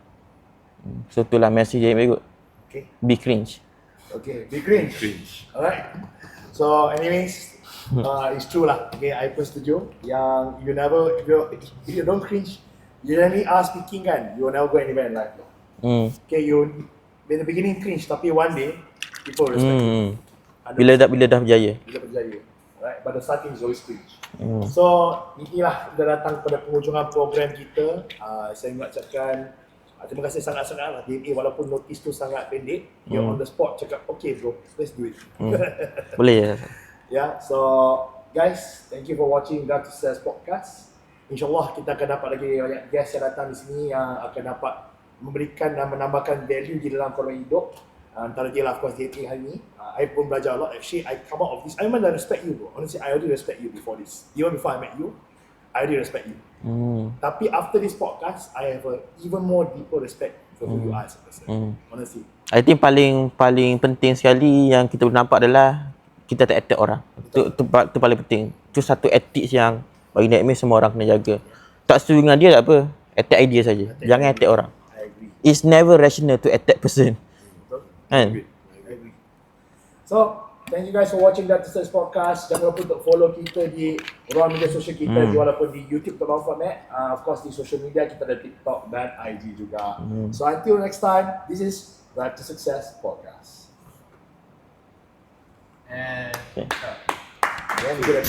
So itulah message yang baik. Okay. Be cringe. Okay, be cringe. Alright. So anyways, it's true lah. Okay, I pun setuju. Yang you never, if you don't cringe, you really are speaking kan, you will never go anywhere in life. Okay, you in the beginning cringe, tapi one day people respect you. Bila dah berjaya. Bila berjaya. Right, but the starting is always cringe. So inilah dah datang pada penghujungan program kita. Saya nak ucapkan terima kasih sangat-sangat lah DMA walaupun notis tu sangat pendek. Dia on the spot cakap okay bro, let's do it. Boleh ya. Yeah, so guys, thank you for watching Drive to Success Podcast. InsyaAllah kita akan dapat lagi banyak guest yang datang di sini yang akan dapat memberikan dan menambahkan value di dalam korang hidup. Antara dia lah of course DMA hari ni. I pun belajar a lot. Actually, I come out of this. I memang dah respect you bro. Honestly, I already respect you before this. Even before I met you, I already respect you. Tapi after this podcast, I have a even more deeper respect for who you are as a person. Honestly. I think paling penting sekali yang kita boleh nampak adalah kita tak attack orang. Tu paling penting. Tu satu ethics yang bagi DMA semua orang kena jaga. Tak setuju dengan dia tak apa. Attack idea saja. Jangan attack orang. I agree. It's never rational to attack person. Kan? I agree. So, thank you guys for watching Drive to Success Podcast. Jangan lupa untuk follow kita di ruang media sosial kita, walaupun di YouTube terlalu format. Of course di social media kita ada TikTok dan IG juga. So until next time, this is Drive to Success Podcast. And Okay. good.